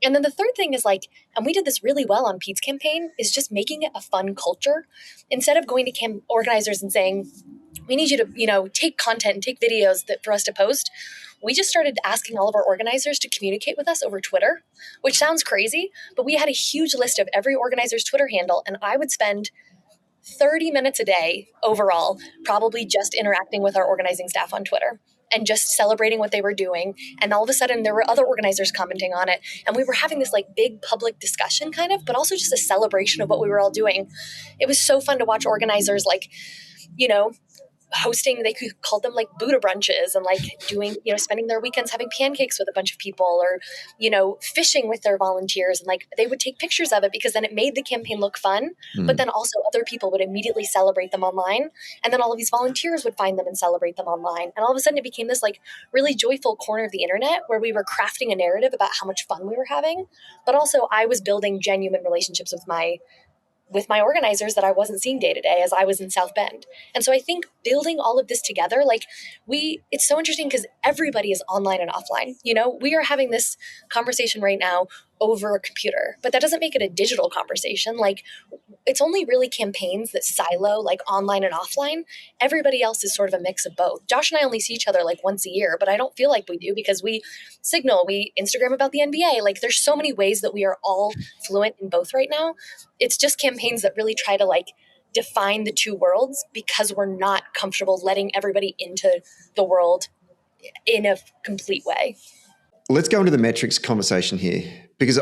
And then the third thing is like, and we did this really well on Pete's campaign, is just making it a fun culture. Instead of going to organizers and saying, we need you to, take content and take videos for us to post, we just started asking all of our organizers to communicate with us over Twitter, which sounds crazy, but we had a huge list of every organizer's Twitter handle, and I would spend 30 minutes a day overall, probably just interacting with our organizing staff on Twitter and just celebrating what they were doing. And all of a sudden there were other organizers commenting on it. And we were having this like big public discussion kind of, but also just a celebration of what we were all doing. It was so fun to watch organizers like, hosting, they called them like Buddha brunches and like doing, spending their weekends having pancakes with a bunch of people or, fishing with their volunteers. And like, they would take pictures of it because then it made the campaign look fun, but then also other people would immediately celebrate them online. And then all of these volunteers would find them and celebrate them online. And all of a sudden it became this like really joyful corner of the internet where we were crafting a narrative about how much fun we were having. But also I was building genuine relationships with my organizers that I wasn't seeing day to day as I was in South Bend. And so I think building all of this together, like it's so interesting because everybody is online and offline. We are having this conversation right now over a computer, but that doesn't make it a digital conversation. Like, it's only really campaigns that silo like online and offline. Everybody else is sort of a mix of both. Josh and I only see each other like once a year, but I don't feel like we do because we Signal, we Instagram about the NBA. Like, there's so many ways that we are all fluent in both right now. It's just campaigns that really try to like define the two worlds because we're not comfortable letting everybody into the world in a complete way. Let's go into the metrics conversation here, because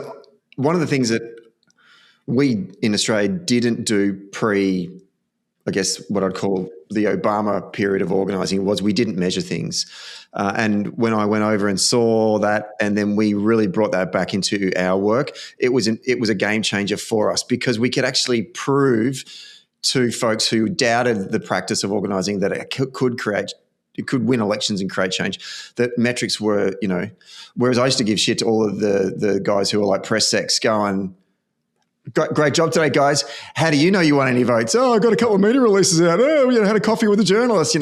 one of the things that we in Australia didn't do I guess what I'd call the Obama period of organising was we didn't measure things. And when I went over and saw that, and then we really brought that back into our work, it was a game changer for us because we could actually prove to folks who doubted the practice of organising that it could win elections and create change, that metrics were, whereas I used to give shit to all of the guys who were like press secs going, great job today, guys. How do you know you won any votes? Oh, I got a couple of media releases out. Oh, had a coffee with a journalist,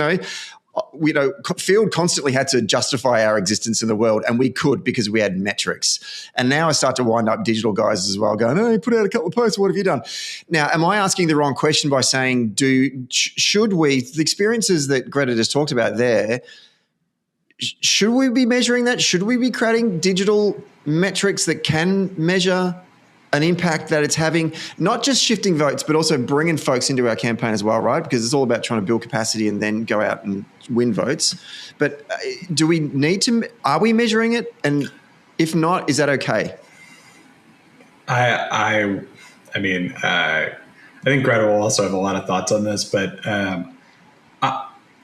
Field constantly had to justify our existence in the world, and we could because we had metrics. And now I start to wind up digital guys as well going, oh, you put out a couple of posts, what have you done? Now, am I asking the wrong question by saying, should we, the experiences that Greta just talked about there, should we be measuring that? Should we be creating digital metrics that can measure an impact that it's having, not just shifting votes, but also bringing folks into our campaign as well, right? Because it's all about trying to build capacity and then go out and win votes. But do we need to, are we measuring it? And if not, is that okay? I think Greta will also have a lot of thoughts on this, but I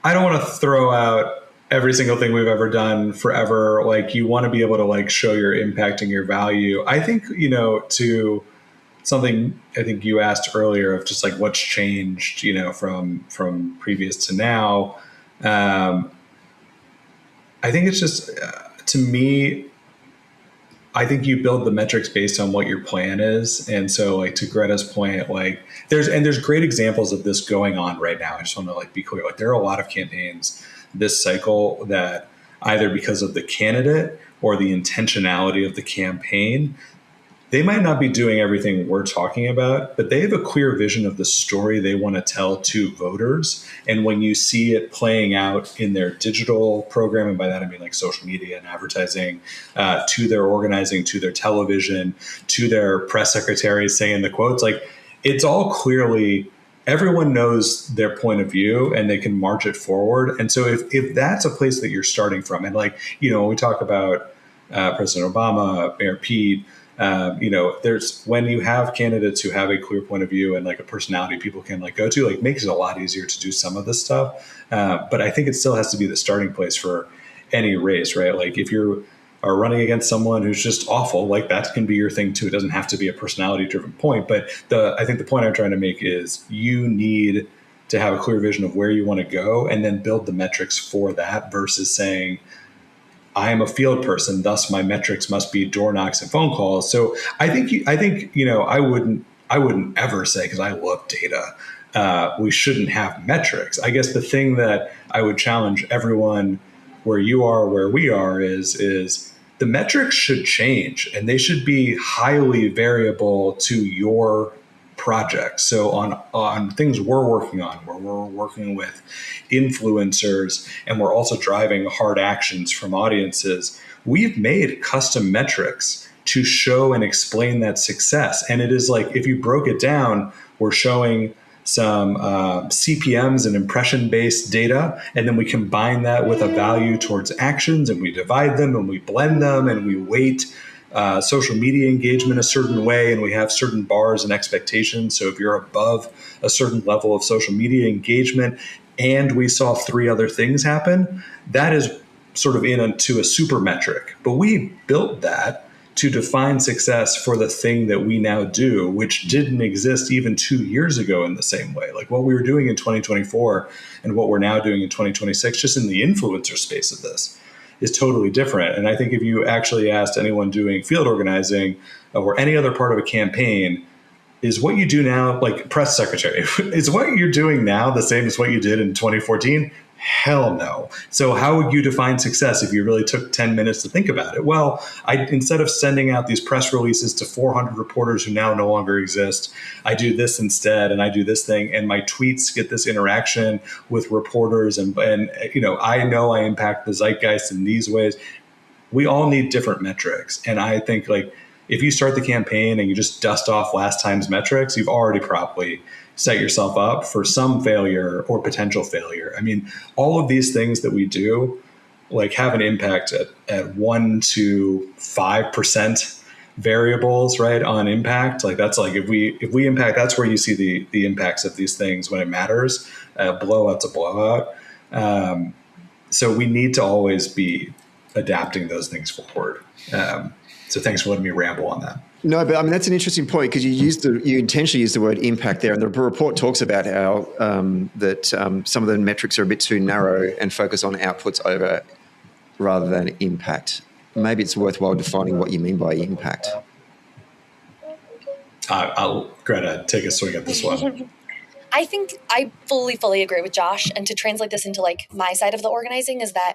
don't want to throw out every single thing we've ever done forever. Like, you want to be able to like show your impact and your value. I think, to something I think you asked earlier of just like what's changed, from previous to now. I think it's just, to me, I think you build the metrics based on what your plan is. And so like to Greta's point, like there's great examples of this going on right now. I just want to like be clear. Like, there are a lot of campaigns this cycle that either because of the candidate or the intentionality of the campaign, they might not be doing everything we're talking about, but they have a clear vision of the story they want to tell to voters. And when you see it playing out in their digital program, and by that I mean like social media and advertising, to their organizing, to their television, to their press secretaries saying the quotes, like, it's all clearly everyone knows their point of view and they can march it forward. And so if that's a place that you're starting from, and like, when we talk about President Obama, Mayor Pete, there's when you have candidates who have a clear point of view and like a personality people can like go to, like makes it a lot easier to do some of this stuff. But I think it still has to be the starting place for any race, right? Like if you are running against someone who's just awful, like that can be your thing too. It doesn't have to be a personality driven point. But I think the point I'm trying to make is you need to have a clear vision of where you want to go and then build the metrics for that versus saying, I am a field person, thus my metrics must be door knocks and phone calls. So I think I wouldn't ever say, because I love data, we shouldn't have metrics. I guess the thing that I would challenge everyone where you are, where we are, is the metrics should change and they should be highly variable to your project. So on things we're working on, where we're working with influencers and we're also driving hard actions from audiences, we've made custom metrics to show and explain that success. And it is like, if you broke it down, we're showing some CPMs and impression-based data, and then we combine that with a value towards actions, and we divide them and we blend them and we weight social media engagement a certain way, and we have certain bars and expectations. So if you're above a certain level of social media engagement and we saw 3 other things happen, that is sort of into a super metric. But we built that to define success for the thing that we now do, which didn't exist even 2 years ago in the same way. Like what we were doing in 2024 and what we're now doing in 2026, just in the influencer space of this, is totally different. And I think if you actually asked anyone doing field organizing or any other part of a campaign, is what you do now, like press secretary, is what you're doing now the same as what you did in 2014? Hell no. So how would you define success if you really took 10 minutes to think about it? Well, instead of sending out these press releases to 400 reporters who now no longer exist, I do this instead, and I do this thing, and my tweets get this interaction with reporters, and I know I impact the zeitgeist in these ways. We all need different metrics, and I think like if you start the campaign and you just dust off last time's metrics, you've already probably set yourself up for some failure or potential failure. I mean, all of these things that we do like have an impact at 1 to 5% variables, right, on impact. Like that's like if we impact, that's where you see the impacts of these things when it matters. Blowout's a blowout. So we need to always be adapting those things forward. So thanks for letting me ramble on that. No, but I mean, that's an interesting point because you intentionally used the word impact there. And the report talks about how some of the metrics are a bit too narrow and focus on outputs over rather than impact. Maybe it's worthwhile defining what you mean by impact. I'll Greta, take a swing at this one. I think I fully agree with Josh. And to translate this into like my side of the organizing is that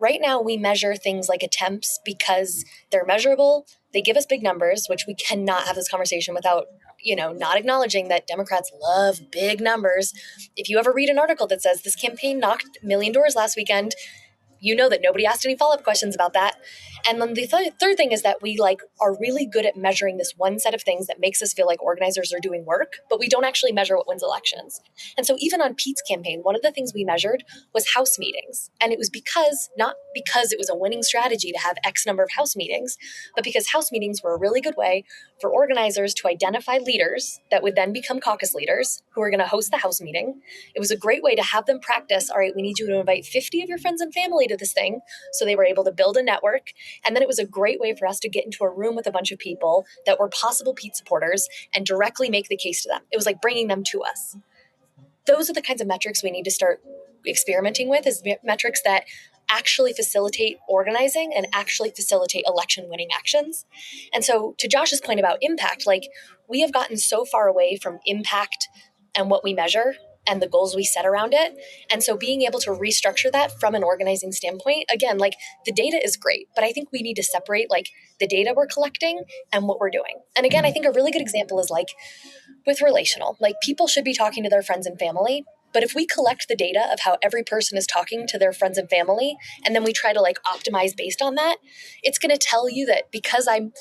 right now we measure things like attempts because they're measurable. They give us big numbers, which we cannot have this conversation without, not acknowledging that Democrats love big numbers. If you ever read an article that says this campaign knocked 1 million doors last weekend, you know that nobody asked any follow-up questions about that. And then the third thing is that we are really good at measuring this one set of things that makes us feel like organizers are doing work, but we don't actually measure what wins elections. And so even on Pete's campaign, one of the things we measured was House meetings. And it was not because it was a winning strategy to have X number of House meetings, but because House meetings were a really good way for organizers to identify leaders that would then become caucus leaders who are going to host the House meeting. It was a great way to have them practice, all right, we need you to invite 50 of your friends and family to this thing. So they were able to build a network. And then it was a great way for us to get into a room with a bunch of people that were possible Pete supporters and directly make the case to them. It was like bringing them to us. Those are the kinds of metrics we need to start experimenting with, is metrics that actually facilitate organizing and actually facilitate election winning actions. And so to Josh's point about impact, we have gotten so far away from impact and what we measure and the goals we set around it. And so being able to restructure that from an organizing standpoint, again, the data is great, but I think we need to separate the data we're collecting and what we're doing. And again, I think a really good example is with relational, people should be talking to their friends and family, But if we collect the data of how every person is talking to their friends and family, and then we try to like optimize based on that, it's going to tell you that because I'm,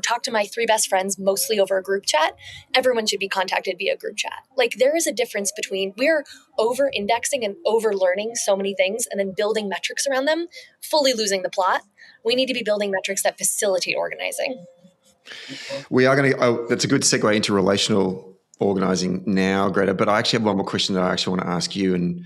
talk to my 3 best friends mostly over a group chat, everyone should be contacted via group chat. Like there is a difference between we're over indexing and over learning so many things and then building metrics around them, fully losing the plot. We need to be building metrics that facilitate organizing. We are going to, that's a good segue into relational organizing now, Greta, but I actually have one more question that I actually want to ask you and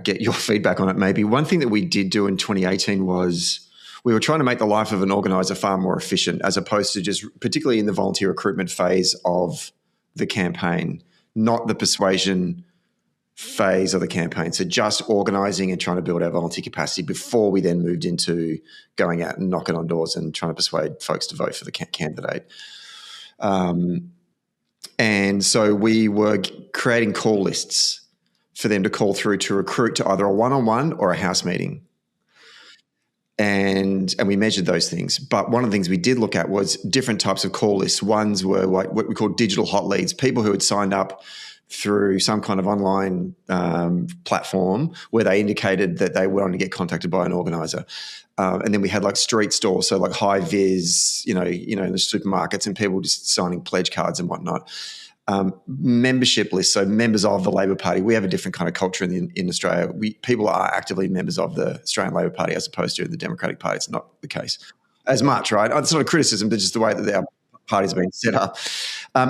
get your feedback on it maybe. One thing that we did do in 2018 was we were trying to make the life of an organizer far more efficient, as opposed to just, particularly in the volunteer recruitment phase of the campaign, not the persuasion phase of the campaign. So just organizing and trying to build our volunteer capacity before we then moved into going out and knocking on doors and trying to persuade folks to vote for the candidate. And so we were creating call lists for them to call through to recruit to either a one-on-one or a house meeting. And we measured those things. But one of the things we did look at was different types of call lists. Ones were like what we call digital hot leads, people who had signed up through some kind of online platform where they indicated that they wanted to get contacted by an organizer. And then we had like street stores, so like high vis, in the supermarkets, and people just signing pledge cards and whatnot. Membership lists, so members of the Labor Party. We have a different kind of culture in Australia. People are actively members of the Australian Labor Party as opposed to the Democratic Party. It's not the case as much, right? It's not a criticism, but just the way that our party's been set up.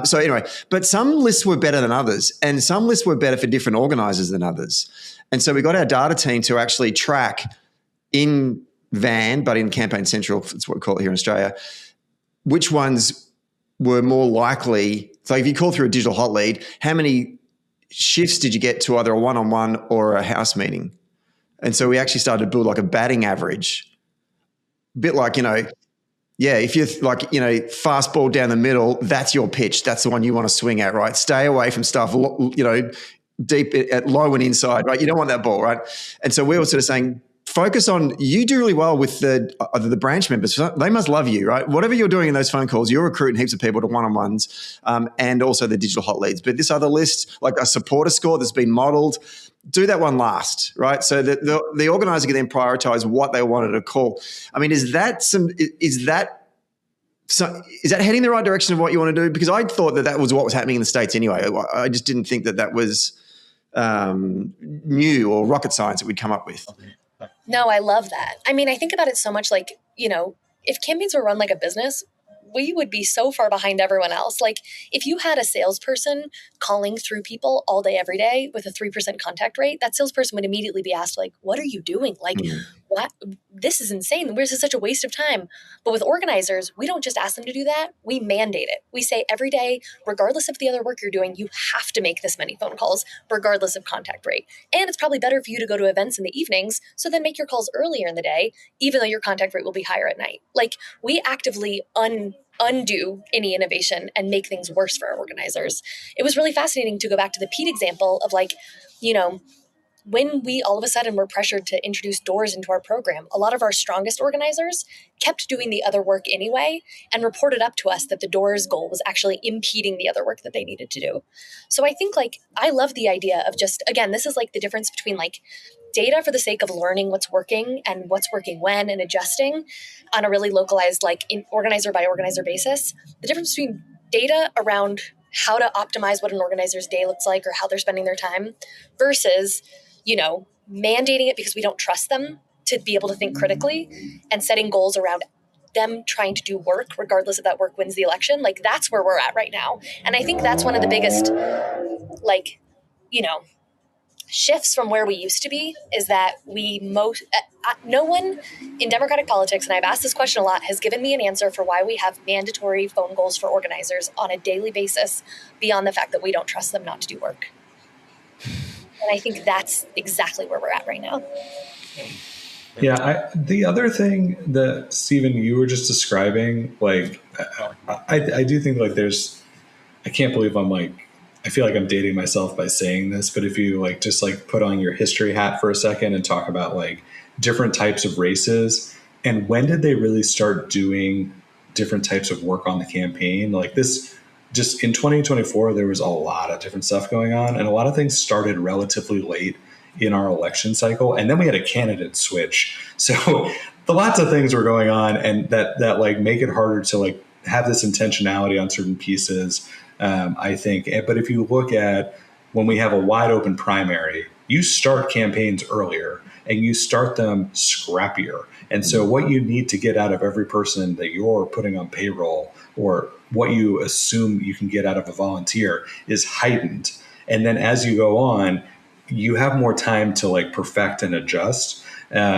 So anyway, but some lists were better than others, and some lists were better for different organisers than others. And so we got our data team to actually track in Van, but in Campaign Central, that's what we call it here in Australia, which ones were more likely. So if you call through a digital hot lead, how many shifts did you get to either a one-on-one or a house meeting? And so we actually started to build like a batting average, a bit like, if you're like, fast ball down the middle, that's your pitch. That's the one you want to swing at, right? Stay away from stuff, deep at low and inside, right? You don't want that ball, right? And so we were sort of saying, focus on, you do really well with the branch members. They must love you, right? Whatever you're doing in those phone calls, you're recruiting heaps of people to one-on-ones and also the digital hot leads. But this other list, like a supporter score that's been modeled, do that one last, right? So that the organizer can then prioritize what they wanted to call. I mean, is that heading the right direction of what you want to do? Because I thought that was what was happening in the States anyway. I just didn't think that was new or rocket science that we'd come up with. No, I love that. I mean, I think about it so much like, if campaigns were run like a business, we would be so far behind everyone else. Like if you had a salesperson calling through people all day, every day with a 3% contact rate, that salesperson would immediately be asked, like, what are you doing? Like, what? This is insane. This is such a waste of time. But with organizers, we don't just ask them to do that. We mandate it. We say every day, regardless of the other work you're doing, you have to make this many phone calls, regardless of contact rate. And it's probably better for you to go to events in the evenings, so then make your calls earlier in the day, even though your contact rate will be higher at night. Like we actively undo any innovation and make things worse for our organizers. It was really fascinating to go back to the Pete example of like, when we all of a sudden were pressured to introduce doors into our program, a lot of our strongest organizers kept doing the other work anyway and reported up to us that the doors goal was actually impeding the other work that they needed to do. So I think I love the idea of just, again, this is like the difference between like data for the sake of learning what's working and what's working when and adjusting on a really localized, like in organizer by organizer basis. The difference between data around how to optimize what an organizer's day looks like or how they're spending their time versus mandating it because we don't trust them to be able to think critically and setting goals around them trying to do work, regardless if that work wins the election. Like that's where we're at right now. And I think that's one of the biggest, shifts from where we used to be is that no one in Democratic politics, and I've asked this question a lot, has given me an answer for why we have mandatory phone goals for organizers on a daily basis beyond the fact that we don't trust them not to do work. And I think that's exactly where we're at right now. Yeah, the other thing that, Stephen, you were just describing, like, I do think like I can't believe I feel like I'm dating myself by saying this, but if you just put on your history hat for a second and talk about like different types of races and when did they really start doing different types of work on the campaign, like this just in 2024, there was a lot of different stuff going on, and a lot of things started relatively late in our election cycle, and then we had a candidate switch. So lots of things were going on, and that like make it harder to like have this intentionality on certain pieces. I think, but if you look at when we have a wide open primary, you start campaigns earlier and you start them scrappier. And so what you need to get out of every person that you're putting on payroll, or what you assume you can get out of a volunteer, is heightened. And then as you go on, you have more time to like perfect and adjust.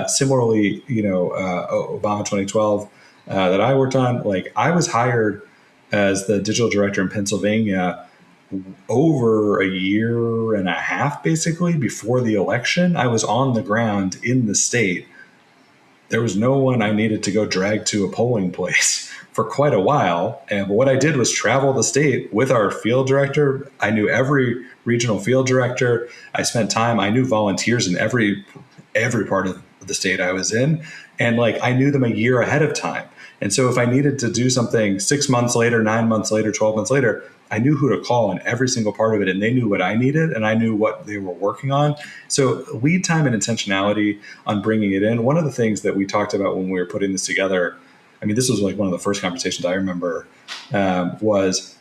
Similarly, Obama 2012 that I worked on, like I was hired as the digital director in Pennsylvania over a year and a half, basically, before the election. I was on the ground in the state. There was no one I needed to go drag to a polling place for quite a while. And what I did was travel the state with our field director. I knew every regional field director. I spent time, I knew volunteers in every part of the state I was in. And like, I knew them a year ahead of time. And so if I needed to do something 6 months later, 9 months later, 12 months later, I knew who to call in every single part of it, and they knew what I needed, and I knew what they were working on. So lead time and intentionality on bringing it in. One of the things that we talked about when we were putting this together, I mean, this was like one of the first conversations I remember, was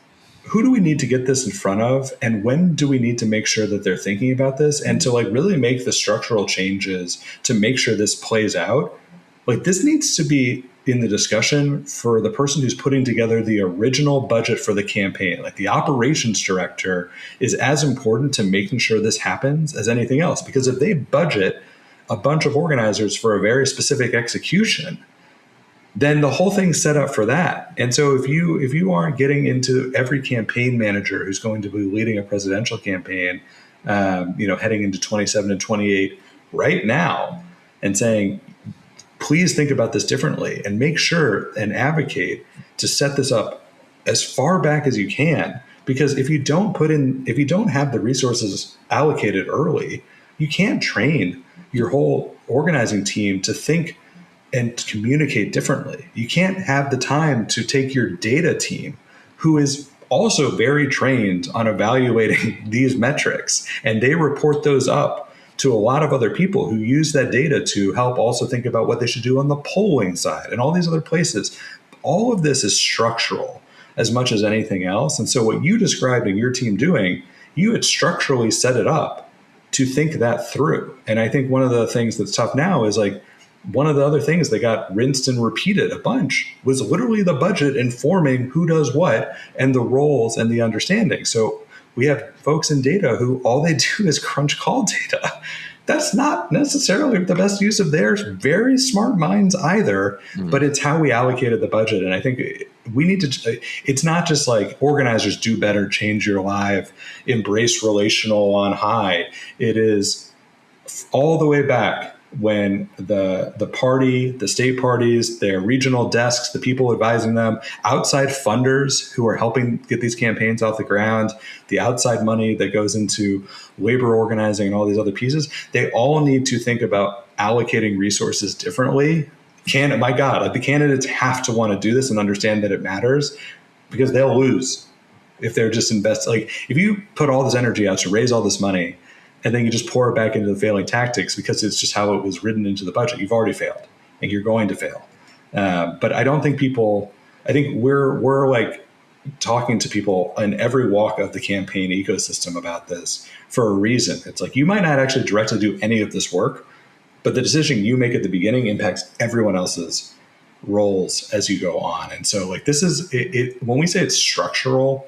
who do we need to get this in front of, and when do we need to make sure that they're thinking about this, and to like really make the structural changes to make sure this plays out. Like this needs to be in the discussion for the person who's putting together the original budget for the campaign. Like the operations director is as important to making sure this happens as anything else, because if they budget a bunch of organizers for a very specific execution, then the whole thing's set up for that. And so if you aren't getting into every campaign manager who's going to be leading a presidential campaign, heading into 27 and 28 right now, and saying, please think about this differently and make sure and advocate to set this up as far back as you can. Because if you don't have the resources allocated early, you can't train your whole organizing team to think and communicate differently. You can't have the time to take your data team, who is also very trained on evaluating these metrics, and they report those up to a lot of other people who use that data to help also think about what they should do on the polling side and all these other places. All of this is structural as much as anything else. And so what you described in your team doing, you had structurally set it up to think that through. And I think one of the things that's tough now is like, one of the other things that got rinsed and repeated a bunch was literally the budget informing who does what and the roles and the understanding. So we have folks in data who all they do is crunch call data. That's not necessarily the best use of their very smart minds either, but it's how we allocated the budget. And I think we need to, it's not just like organizers do better, change your life, embrace relational on high. It is all the way back when the state parties, their regional desks, the people advising them, outside funders who are helping get these campaigns off the ground, the outside money that goes into labor organizing and all these other pieces, they all need to think about allocating resources differently. My God, like the candidates have to want to do this and understand that it matters, because they'll lose if they're just like if you put all this energy out to raise all this money and then you just pour it back into the failing tactics because it's just how it was written into the budget, you've already failed and you're going to fail. But I don't think I think we're like talking to people in every walk of the campaign ecosystem about this for a reason. It's like, you might not actually directly do any of this work, but the decision you make at the beginning impacts everyone else's roles as you go on. And so like, this is it when we say it's structural,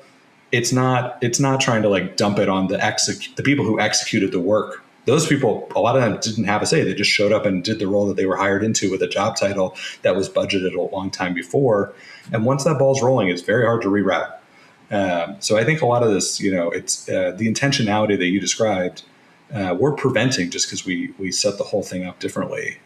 it's not trying to like dump it on the people who executed the work. Those people, a lot of them didn't have a say. They just showed up and did the role that they were hired into with a job title that was budgeted a long time before. And once that ball's rolling, it's very hard to reroute. So I think a lot of this, it's the intentionality that you described, we're preventing just because we set the whole thing up differently.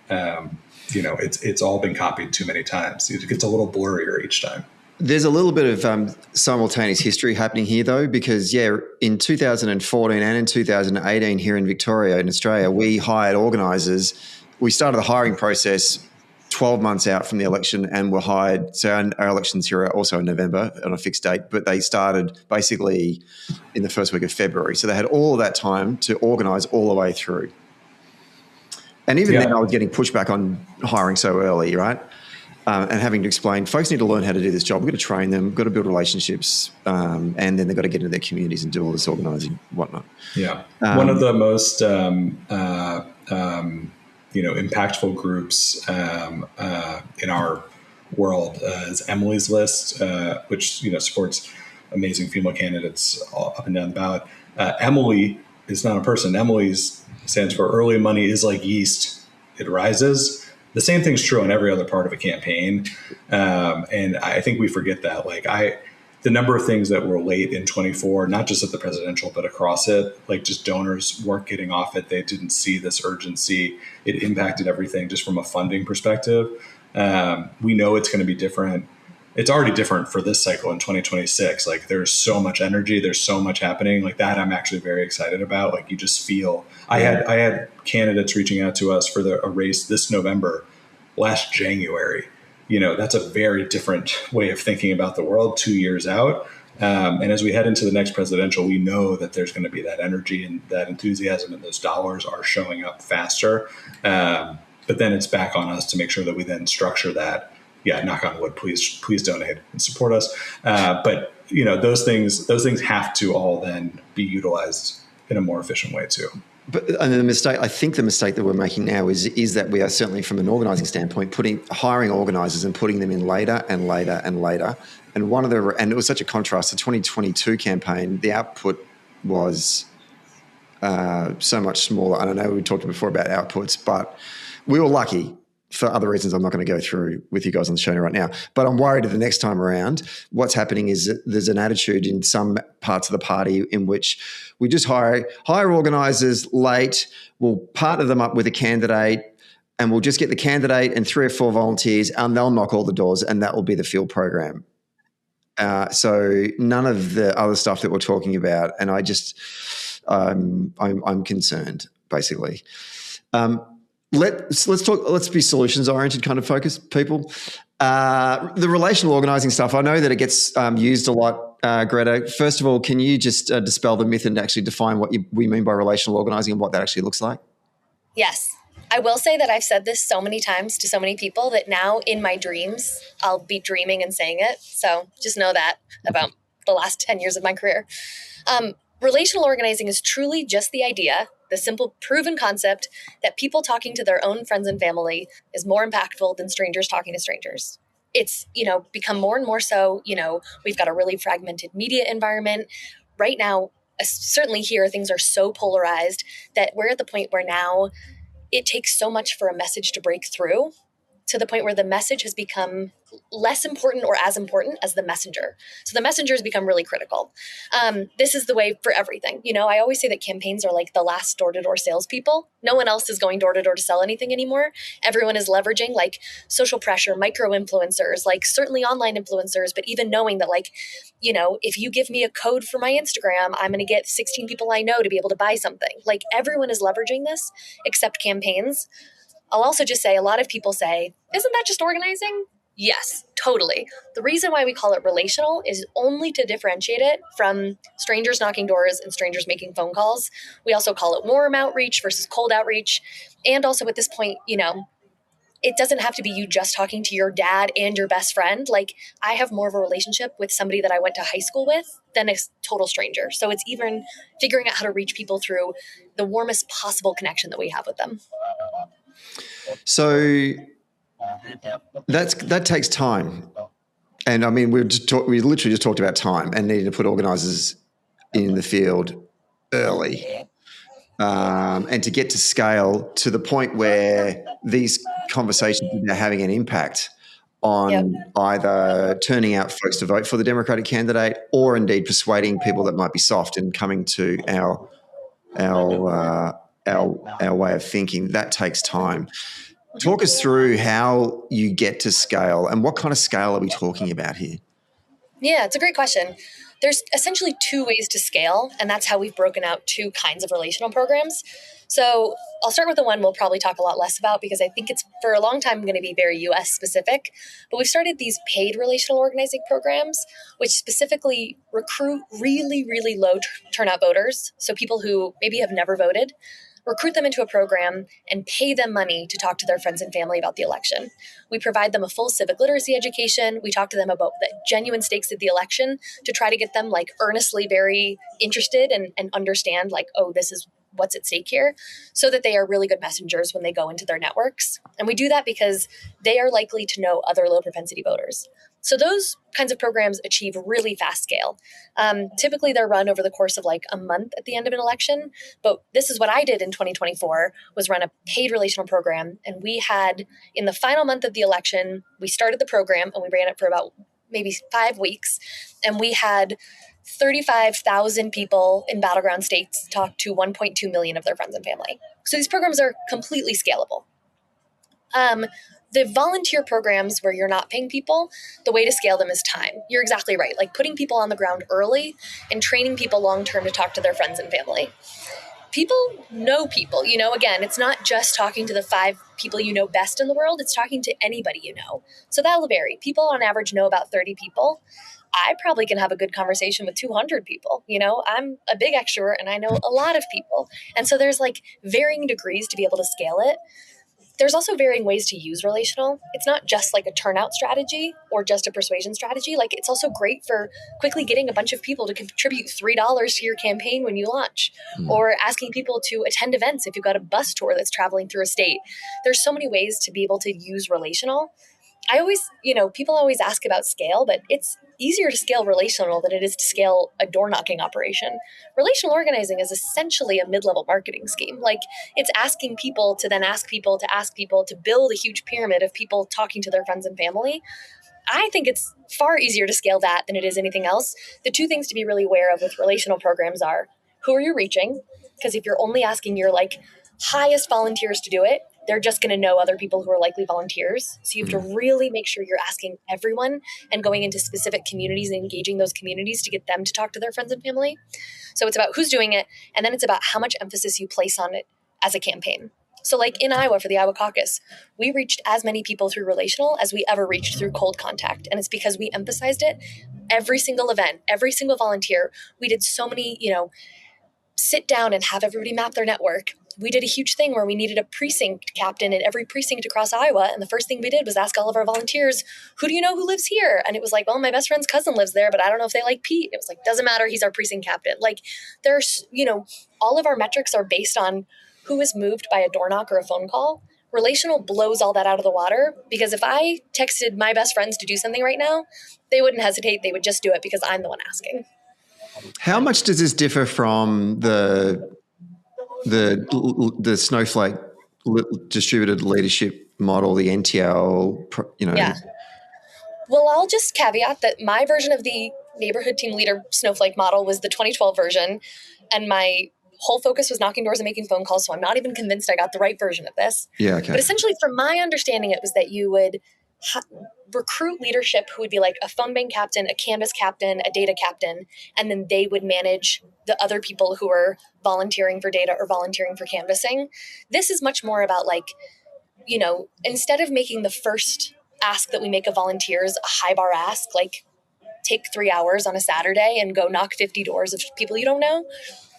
It's all been copied too many times. It gets a little blurrier each time. There's a little bit of simultaneous history happening here, though, because, in 2014 and in 2018 here in Victoria, in Australia, we hired organisers. We started the hiring process 12 months out from the election and were hired. So our elections here are also in November on a fixed date, but they started basically in the first week of February. So they had all of that time to organise all the way through. And even then I was getting pushback on hiring so early, right? And having to explain, folks need to learn how to do this job. We've got to train them, we've got to build relationships, and then they've got to get into their communities and do all this organising and whatnot. Yeah. One of the most impactful groups in our world is Emily's List, which supports amazing female candidates all up and down the ballot. Emily is not a person. Emily's stands for early money is like yeast; it rises. The same thing's true on every other part of a campaign, and I think we forget that. The number of things that were late in 24, not just at the presidential, but across it, just donors weren't getting off it. They didn't see this urgency. It impacted everything just from a funding perspective. We know it's going to be different. It's already different for this cycle in 2026. There's so much energy. There's so much happening that I'm actually very excited about. You just feel, I had candidates reaching out to us for a race this November, last January. That's a very different way of thinking about the world 2 years out. And as we head into the next presidential, we know that there's going to be that energy and that enthusiasm, and those dollars are showing up faster. But then it's back on us to make sure that we then structure that. Yeah, knock on wood, please donate and support us. But those things have to all then be utilized in a more efficient way too. But the mistake that we're making now is that we are certainly, from an organising standpoint, hiring organisers and putting them in later and later and later. And and it was such a contrast. The 2022 campaign, the output was so much smaller. I don't know, we talked before about outputs, but we were lucky for other reasons I'm not going to go through with you guys on the show right now. But I'm worried that the next time around, what's happening is that there's an attitude in some parts of the party in which we just hire organisers late, we'll partner them up with a candidate, and we'll just get the candidate and 3 or 4 volunteers, and they'll knock all the doors, and that will be the field program. So none of the other stuff that we're talking about, and I'm concerned, basically. Let's be solutions oriented kind of focus people. The relational organising stuff, I know that it gets used a lot, Greta. First of all, can you just dispel the myth and actually define what we mean by relational organising and what that actually looks like? Yes. I will say that I've said this so many times to so many people that now in my dreams, I'll be dreaming and saying it. So just know that about the last 10 years of my career. Relational organising is truly just the idea, the simple proven concept that people talking to their own friends and family is more impactful than strangers talking to strangers. It's, become more and more so, we've got a really fragmented media environment. Right now, certainly here, things are so polarized that we're at the point where now it takes so much for a message to break through, to the point where the message has become less important or as important as the messenger. So the messenger has become really critical. This is the way for everything. I always say that campaigns are like the last door-to-door salespeople. No one else is going door-to-door to sell anything anymore. Everyone is leveraging social pressure, micro-influencers, certainly online influencers, but even knowing that if you give me a code for my Instagram, I'm going to get 16 people I know to be able to buy something. Everyone is leveraging this except campaigns. I'll also just say, a lot of people say, isn't that just organizing? Yes, totally. The reason why we call it relational is only to differentiate it from strangers knocking doors and strangers making phone calls. We also call it warm outreach versus cold outreach. And also at this point, it doesn't have to be you just talking to your dad and your best friend. I have more of a relationship with somebody that I went to high school with than a total stranger. So it's even figuring out how to reach people through the warmest possible connection that we have with them. So that takes time. And I mean, we literally just talked about time and needing to put organisers in the field early. And to get to scale to the point where these conversations are having an impact on either turning out folks to vote for the Democratic candidate or indeed persuading people that might be soft and coming to our way of thinking. That takes time. Talk us through how you get to scale and what kind of scale are we talking about here? Yeah, it's a great question. There's essentially two ways to scale, and that's how we've broken out two kinds of relational programs. So I'll start with the one we'll probably talk a lot less about because I think it's for a long time going to be very US specific. But we've started these paid relational organizing programs, which specifically recruit really, really low turnout voters. So people who maybe have never voted, recruit them into a program and pay them money to talk to their friends and family about the election. We provide them a full civic literacy education. We talk to them about the genuine stakes of the election to try to get them like earnestly very interested and understand like, oh, this is what's at stake here, so that they are really good messengers when they go into their networks. And we do that because they are likely to know other low propensity voters. So those kinds of programs achieve really fast scale. Typically, they're run over the course of like a month at the end of an election. But this is what I did in 2024, was run a paid relational program. And we had, in the final month of the election, we started the program and we ran it for about maybe 5 weeks. And we had 35,000 people in battleground states talk to 1.2 million of their friends and family. So these programs are completely scalable. The volunteer programs where you're not paying people, the way to scale them is time. You're exactly right. Like putting people on the ground early and training people long-term to talk to their friends and family. People know people, again, it's not just talking to the 5 people you know best in the world, it's talking to anybody you know. So that'll vary. People on average know about 30 people. I probably can have a good conversation with 200 people. I'm a big extrovert and I know a lot of people. And so there's like varying degrees to be able to scale it. There's also varying ways to use relational. It's not just like a turnout strategy or just a persuasion strategy. Like it's also great for quickly getting a bunch of people to contribute $3 to your campaign when you launch, or asking people to attend events if you've got a bus tour that's traveling through a state. There's so many ways to be able to use relational. I always, people always ask about scale, but it's easier to scale relational than it is to scale a door knocking operation. Relational organizing is essentially a mid-level marketing scheme. Like it's asking people to then ask people to ask people to build a huge pyramid of people talking to their friends and family. I think it's far easier to scale that than it is anything else. The two things to be really aware of with relational programs are who are you reaching? Because if you're only asking your like highest volunteers to do it, they're just going to know other people who are likely volunteers. So you have to really make sure you're asking everyone and going into specific communities and engaging those communities to get them to talk to their friends and family. So it's about who's doing it, and then it's about how much emphasis you place on it as a campaign. So like in Iowa for the Iowa caucus, we reached as many people through relational as we ever reached through cold contact. And it's because we emphasized it every single event, every single volunteer. We did so many, sit down and have everybody map their network. We did a huge thing where we needed a precinct captain in every precinct across Iowa. And the first thing we did was ask all of our volunteers, who do you know who lives here? And it was like, well, my best friend's cousin lives there, but I don't know if they like Pete. It was like, doesn't matter. He's our precinct captain. Like there's, all of our metrics are based on who is moved by a door knock or a phone call. Relational blows all that out of the water because if I texted my best friends to do something right now, they wouldn't hesitate. They would just do it because I'm the one asking. How much does this differ from the Snowflake distributed leadership model, the NTL? Yeah. Well, I'll just caveat that my version of the neighborhood team leader Snowflake model was the 2012 version, and my whole focus was knocking doors and making phone calls. So I'm not even convinced I got the right version of this. Yeah. Okay. But essentially, from my understanding, it was that you would recruit leadership who would be like a phone bank captain, a Canvas captain, a data captain, and then they would manage the other people who are volunteering for data or volunteering for canvassing. This is much more about like, instead of making the first ask that we make of volunteers a high bar ask, like take 3 hours on a Saturday and go knock 50 doors of people you don't know,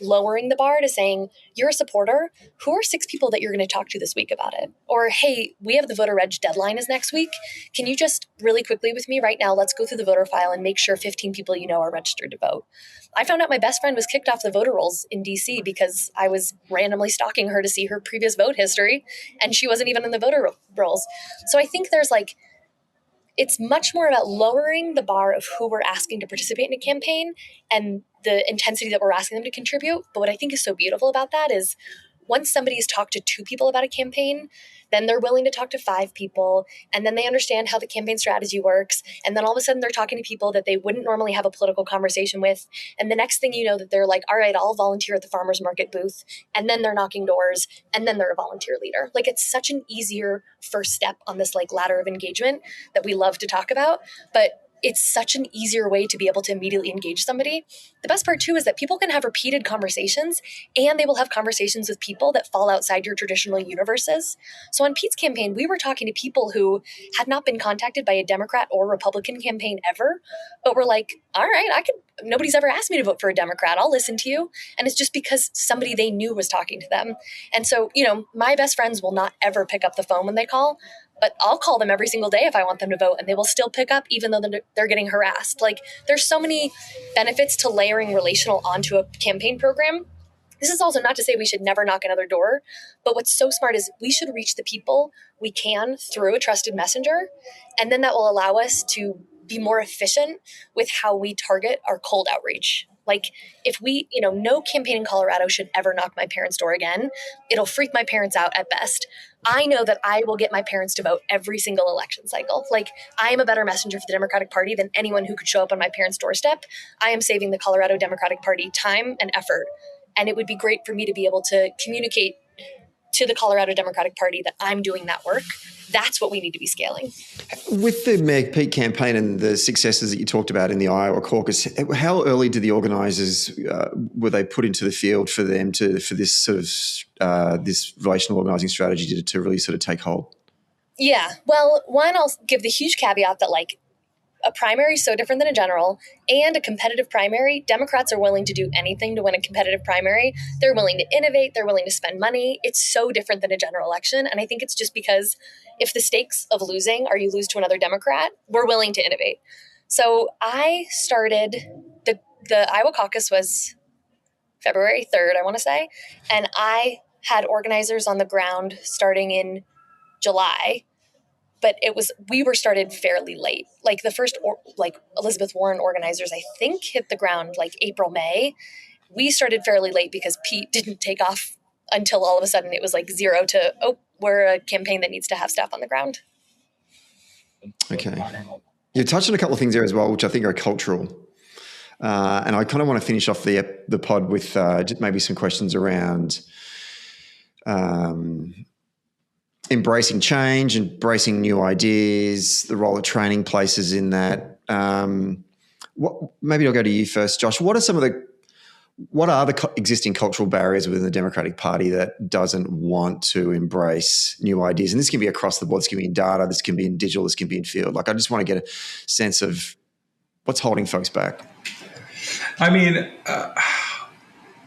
lowering the bar to saying, you're a supporter. Who are 6 people that you're going to talk to this week about it? Or, hey, we have the voter reg deadline is next week. Can you just really quickly with me right now, let's go through the voter file and make sure 15 people you know are registered to vote. I found out my best friend was kicked off the voter rolls in DC because I was randomly stalking her to see her previous vote history, and she wasn't even in the voter rolls. So I think there's like, it's much more about lowering the bar of who we're asking to participate in a campaign and the intensity that we're asking them to contribute. But what I think is so beautiful about that is once somebody has talked to 2 people about a campaign, then they're willing to talk to 5 people, and then they understand how the campaign strategy works. And then all of a sudden they're talking to people that they wouldn't normally have a political conversation with. And the next thing you know that they're like, all right, I'll volunteer at the farmer's market booth. And then they're knocking doors, and then they're a volunteer leader. Like it's such an easier first step on this like ladder of engagement that we love to talk about. But it's such an easier way to be able to immediately engage somebody. The best part too is that people can have repeated conversations, and they will have conversations with people that fall outside your traditional universes. So on Pete's campaign, we were talking to people who had not been contacted by a Democrat or Republican campaign ever, but were like, all right, nobody's ever asked me to vote for a Democrat. I'll listen to you. And it's just because somebody they knew was talking to them. And so, my best friends will not ever pick up the phone when they call, but I'll call them every single day if I want them to vote, and they will still pick up even though they're getting harassed. Like, there's so many benefits to layering relational onto a campaign program. This is also not to say we should never knock another door, but what's so smart is we should reach the people we can through a trusted messenger, and then that will allow us to be more efficient with how we target our cold outreach. Like, if no campaign in Colorado should ever knock my parents' door again. It'll freak my parents out at best. I know that I will get my parents to vote every single election cycle. Like, I am a better messenger for the Democratic Party than anyone who could show up on my parents' doorstep. I am saving the Colorado Democratic Party time and effort. And it would be great for me to be able to communicate to the Colorado Democratic Party that I'm doing that work. That's what we need to be scaling. With the Mayor Pete campaign and the successes that you talked about in the Iowa caucus, how early did the organisers were they put into the field for this sort of this relational organising strategy to really sort of take hold? Yeah, well, one, I'll give the huge caveat that a primary is so different than a general, and a competitive primary, Democrats are willing to do anything to win a competitive primary. They're willing to innovate. They're willing to spend money. It's so different than a general election. And I think it's just because if the stakes of losing are you lose to another Democrat, we're willing to innovate. So I started, the Iowa caucus was February 3rd, I want to say. And I had organizers on the ground starting in July. But we were started fairly late. Like the first, Elizabeth Warren organizers, I think hit the ground like April, May. We started fairly late because Pete didn't take off until all of a sudden it was like 0 to, we're a campaign that needs to have staff on the ground. Okay. You touched on a couple of things there as well, which I think are cultural. And I kind of want to finish off the pod with maybe some questions around embracing change, embracing new ideas, the role of training places in that. Maybe I'll go to you first, Josh. What are the existing cultural barriers within the Democratic Party that doesn't want to embrace new ideas? And this can be across the board. This can be in data. This can be in digital. This can be in field. I just want to get a sense of what's holding folks back. I mean,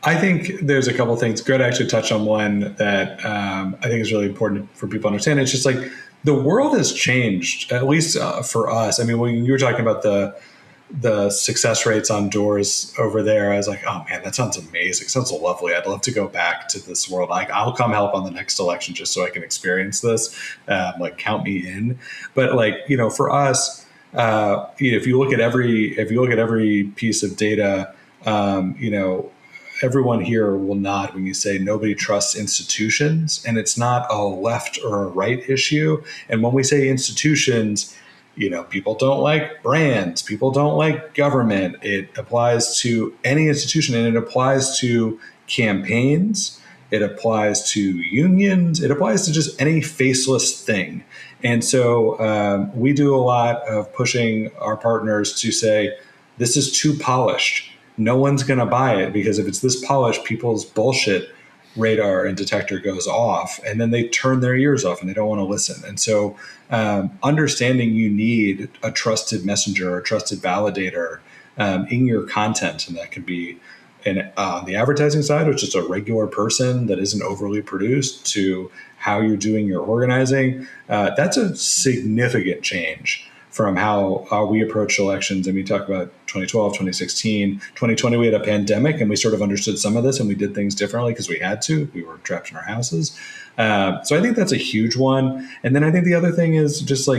I think there's a couple of things. Greta actually touched on one that I think is really important for people to understand. It's just like the world has changed, at least for us. I mean, when you were talking about the success rates on doors over there, I was like, oh man, that sounds amazing. It sounds lovely. I'd love to go back to this world. I'll come help on the next election just so I can experience this. Count me in. But for us, if you look at every piece of data, everyone here will nod when you say nobody trusts institutions, and it's not a left or a right issue. And when we say institutions, people don't like brands, people don't like government. It applies to any institution, and it applies to campaigns. It applies to unions. It applies to just any faceless thing. And so we do a lot of pushing our partners to say, this is too polished. No one's going to buy it, because if it's this polished, people's bullshit radar and detector goes off, and then they turn their ears off and they don't want to listen. And so understanding you need a trusted messenger, a trusted validator in your content. And that could be on the advertising side, which is a regular person that isn't overly produced, to how you're doing your organizing. That's a significant change from how we approached elections. And we talk about 2012, 2016, 2020, we had a pandemic, and we sort of understood some of this, and we did things differently because we had to. We were trapped in our houses. So I think that's a huge one. And then I think the other thing is just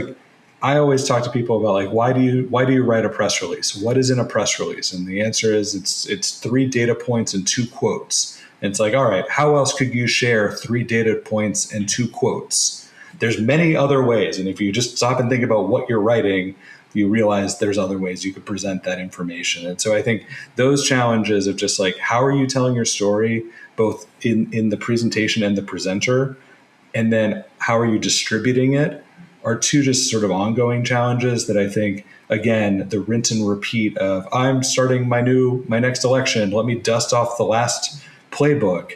I always talk to people about why do you write a press release? What is in a press release? And the answer is it's 3 data points and 2 quotes. And it's all right, how else could you share 3 data points and 2 quotes? There's many other ways. And if you just stop and think about what you're writing, you realize there's other ways you could present that information. And so I think those challenges of just how are you telling your story, both in the presentation and the presenter, and then how are you distributing it? are two just sort of ongoing challenges that I think, again, the rinse and repeat of I'm starting my next election. Let me dust off the last playbook.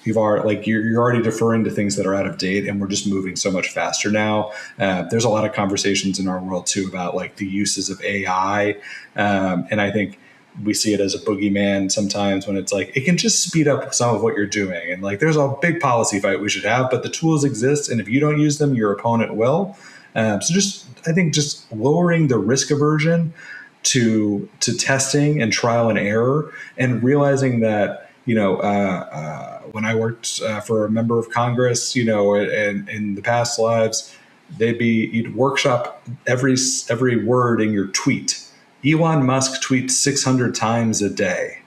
You're already deferring to things that are out of date, and we're just moving so much faster now. There's a lot of conversations in our world too about like the uses of AI, and I think we see it as a boogeyman sometimes when it's like it can just speed up some of what you're doing, and like there's a big policy fight we should have, but the tools exist, and if you don't use them, your opponent will. I think just lowering the risk aversion to testing and trial and error, and realizing that when I worked for a member of Congress, and in the past lives, you'd workshop every word in your tweet. Elon Musk tweets 600 times a day.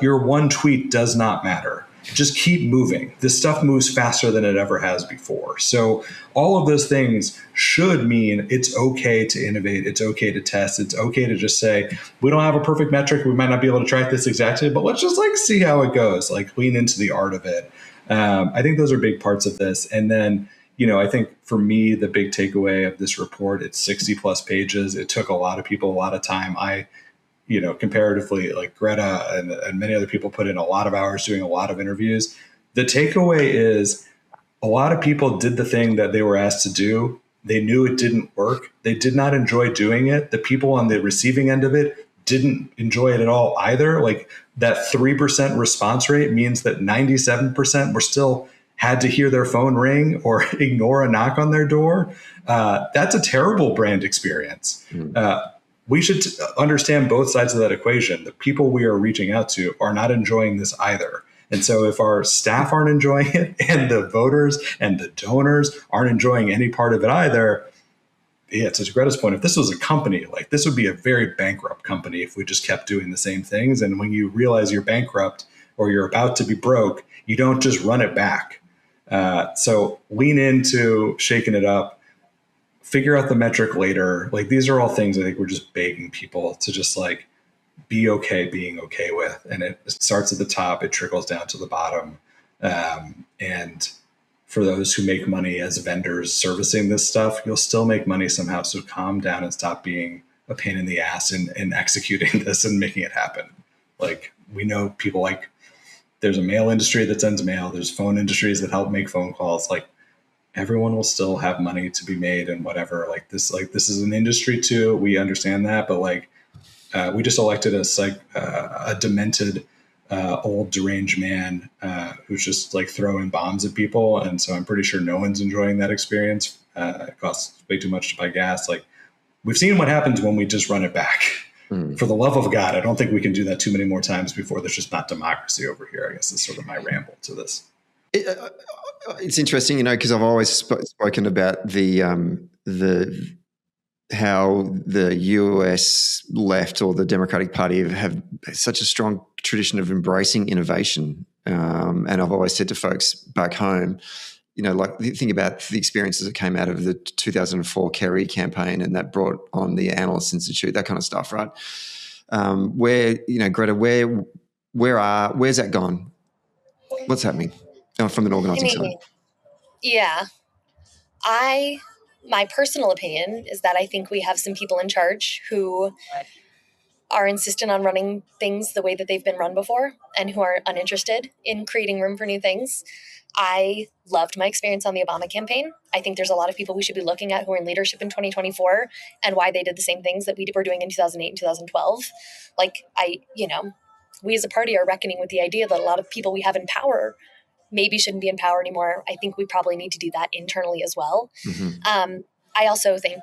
Your one tweet does not matter. Just keep moving. This stuff moves faster than it ever has before. So all of those things should mean it's okay to innovate. It's okay to test. It's okay to just say, we don't have a perfect metric. We might not be able to track this exactly, but let's just see how it goes, lean into the art of it. I think those are big parts of this. And then, I think for me, the big takeaway of this report, it's 60 plus pages. It took a lot of people a lot of time. Comparatively, like Greta and many other people put in a lot of hours doing a lot of interviews. The takeaway is a lot of people did the thing that they were asked to do. They knew it didn't work. They did not enjoy doing it. The people on the receiving end of it didn't enjoy it at all either. Like that 3% response rate means that 97% were still had to hear their phone ring or ignore a knock on their door. That's a terrible brand experience. We should understand both sides of that equation. The people we are reaching out to are not enjoying this either. And so if our staff aren't enjoying it and the voters and the donors aren't enjoying any part of it either, to Greta's point, if this was a company, this would be a very bankrupt company if we just kept doing the same things. And when you realize you're bankrupt or you're about to be broke, you don't just run it back. So lean into shaking it up. Figure out the metric later. These are all things I think we're just begging people to just be okay being okay with. And it starts at the top, it trickles down to the bottom. And for those who make money as vendors servicing this stuff, you'll still make money somehow. So calm down and stop being a pain in the ass in executing this and making it happen. We know people there's a mail industry that sends mail. There's phone industries that help make phone calls. Everyone will still have money to be made and whatever. This is an industry too. We understand that, but we just elected a demented, old deranged man who's just throwing bombs at people. And so I'm pretty sure no one's enjoying that experience. It costs way too much to buy gas. We've seen what happens when we just run it back. For the love of God, I don't think we can do that too many more times before there's just not democracy over here. I guess is sort of my ramble to this. It's interesting, because I've always spoken about the how the US left or the Democratic Party have such a strong tradition of embracing innovation. And I've always said to folks back home, think about the experiences that came out of the 2004 Kerry campaign, and that brought on the Analyst Institute, that kind of stuff, right? Greta, where's that gone? What's happening from an organising side? Yeah. My personal opinion is that I think we have some people in charge who are insistent on running things the way that they've been run before and who are uninterested in creating room for new things. I loved my experience on the Obama campaign. I think there's a lot of people we should be looking at who are in leadership in 2024 and why they did the same things that we were doing in 2008 and 2012. We as a party are reckoning with the idea that a lot of people we have in power maybe shouldn't be in power anymore. I think we probably need to do that internally as well. Mm-hmm. I also think,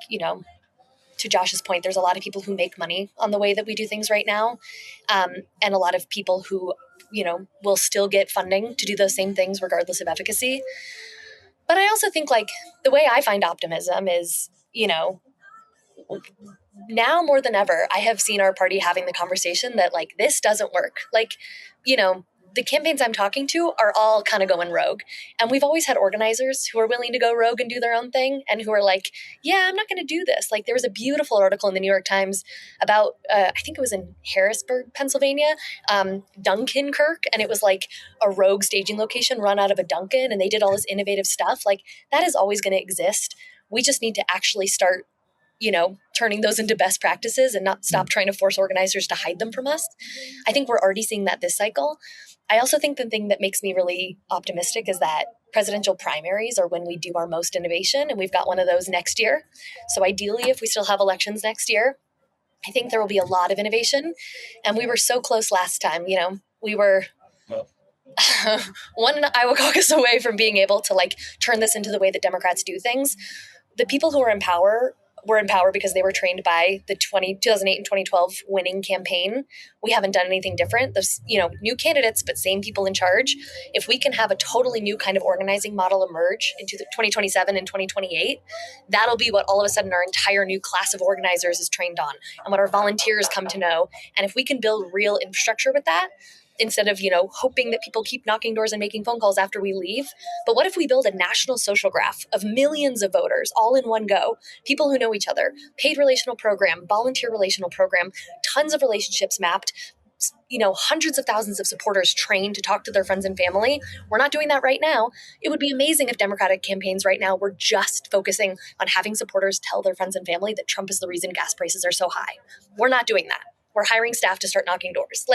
to Josh's point, there's a lot of people who make money on the way that we do things right now. And a lot of people who, will still get funding to do those same things regardless of efficacy. But I also think the way I find optimism is, now more than ever, I have seen our party having the conversation that this doesn't work. The campaigns I'm talking to are all kind of going rogue. And we've always had organizers who are willing to go rogue and do their own thing and who are yeah, I'm not going to do this. There was a beautiful article in the New York Times about, I think it was in Harrisburg, Pennsylvania, Dunkin' and it was a rogue staging location run out of a Dunkin', and they did all this innovative stuff. That is always going to exist. We just need to actually start, turning those into best practices and not stop trying to force organizers to hide them from us. I think we're already seeing that this cycle. I also think the thing that makes me really optimistic is that presidential primaries are when we do our most innovation, and we've got one of those next year. So ideally, if we still have elections next year, I think there will be a lot of innovation. And we were so close last time. We were one Iowa caucus away from being able to turn this into the way that Democrats do things. The people who were in power because they were trained by the 2008 and 2012 winning campaign. We haven't done anything different. There's, new candidates, but same people in charge. If we can have a totally new kind of organizing model emerge into the 2027 and 2028, that'll be what all of a sudden our entire new class of organizers is trained on and what our volunteers come to know. And if we can build real infrastructure with that, instead of, hoping that people keep knocking doors and making phone calls after we leave. But what if we build a national social graph of millions of voters all in one go, people who know each other, paid relational program, volunteer relational program, tons of relationships mapped, hundreds of thousands of supporters trained to talk to their friends and family. We're not doing that right now. It would be amazing if Democratic campaigns right now were just focusing on having supporters tell their friends and family that Trump is the reason gas prices are so high. We're not doing that. We're hiring staff to start knocking doors.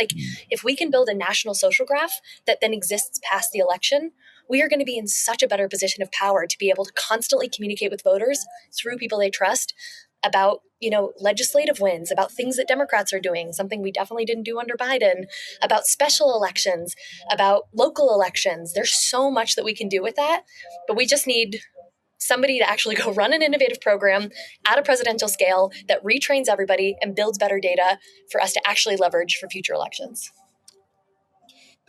If we can build a national social graph that then exists past the election, we are going to be in such a better position of power to be able to constantly communicate with voters through people they trust about, legislative wins, about things that Democrats are doing, something we definitely didn't do under Biden, about special elections, about local elections. There's so much that we can do with that, but we just need somebody to actually go run an innovative program at a presidential scale that retrains everybody and builds better data for us to actually leverage for future elections.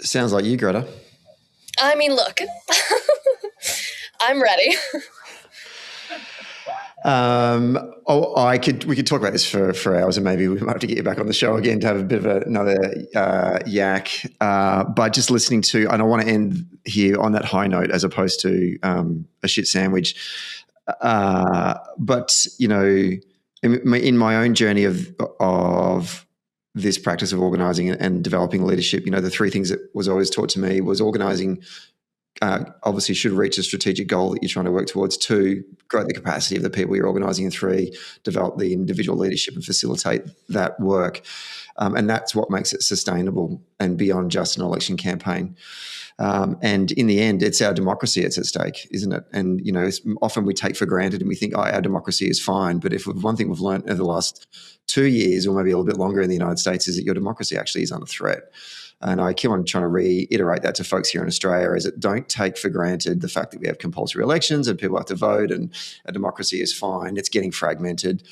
Sounds like you, Greta. I mean, look, I'm ready. We could talk about this for hours, and maybe we might have to get you back on the show again to have a bit of another yak. But just listening to, and I want to end here on that high note as opposed to a shit sandwich. But in my own journey of this practice of organising and developing leadership, the three things that was always taught to me was organising. Obviously should reach a strategic goal that you're trying to work towards. 2, grow the capacity of the people you're organising. And 3, develop the individual leadership and facilitate that work. And that's what makes it sustainable and beyond just an election campaign. And in the end, it's our democracy that's at stake, isn't it? And, often we take for granted and we think, our democracy is fine. But if one thing we've learned over the last 2 years or maybe a little bit longer in the United States is that your democracy actually is under threat. And I keep on trying to reiterate that to folks here in Australia, is that don't take for granted the fact that we have compulsory elections and people have to vote and a democracy is fine. It's getting fragmented.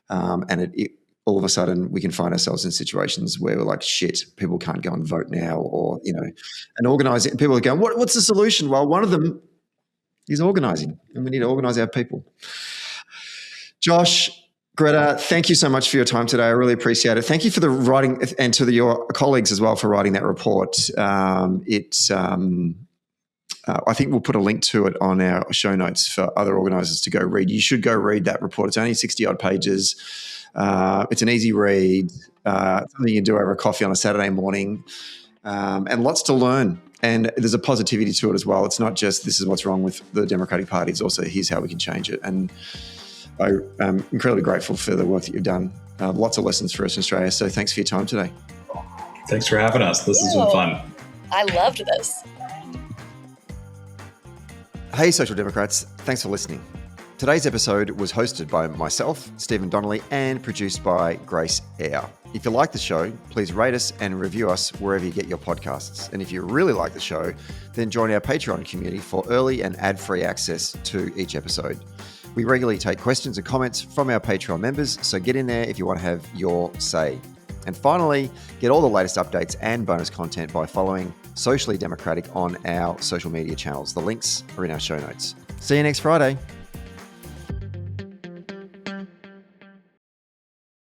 And all of a sudden we can find ourselves in situations where we're like, shit, people can't go and vote now, or, and organising. People are going, what's the solution? Well, one of them is organising, and we need to organise our people. Josh, Greta, thank you so much for your time today. I really appreciate it. Thank you for the writing, and to your colleagues as well for writing that report. I think we'll put a link to it on our show notes for other organisers to go read. You should go read that report. It's only 60-odd pages. It's an easy read, something you can do over a coffee on a Saturday morning, and lots to learn. And there's a positivity to it as well. It's not just this is what's wrong with the Democratic Party. It's also here's how we can change it. And I'm incredibly grateful for the work that you've done. Lots of lessons for us in Australia. So thanks for your time today. Thanks for having us. This has been fun. I loved this. Hey, Social Democrats. Thanks for listening. Today's episode was hosted by myself, Stephen Donnelly, and produced by Grace Eyre. If you like the show, please rate us and review us wherever you get your podcasts. And if you really like the show, then join our Patreon community for early and ad-free access to each episode. We regularly take questions and comments from our Patreon members, so get in there if you want to have your say. And finally, get all the latest updates and bonus content by following Socially Democratic on our social media channels. The links are in our show notes. See you next Friday.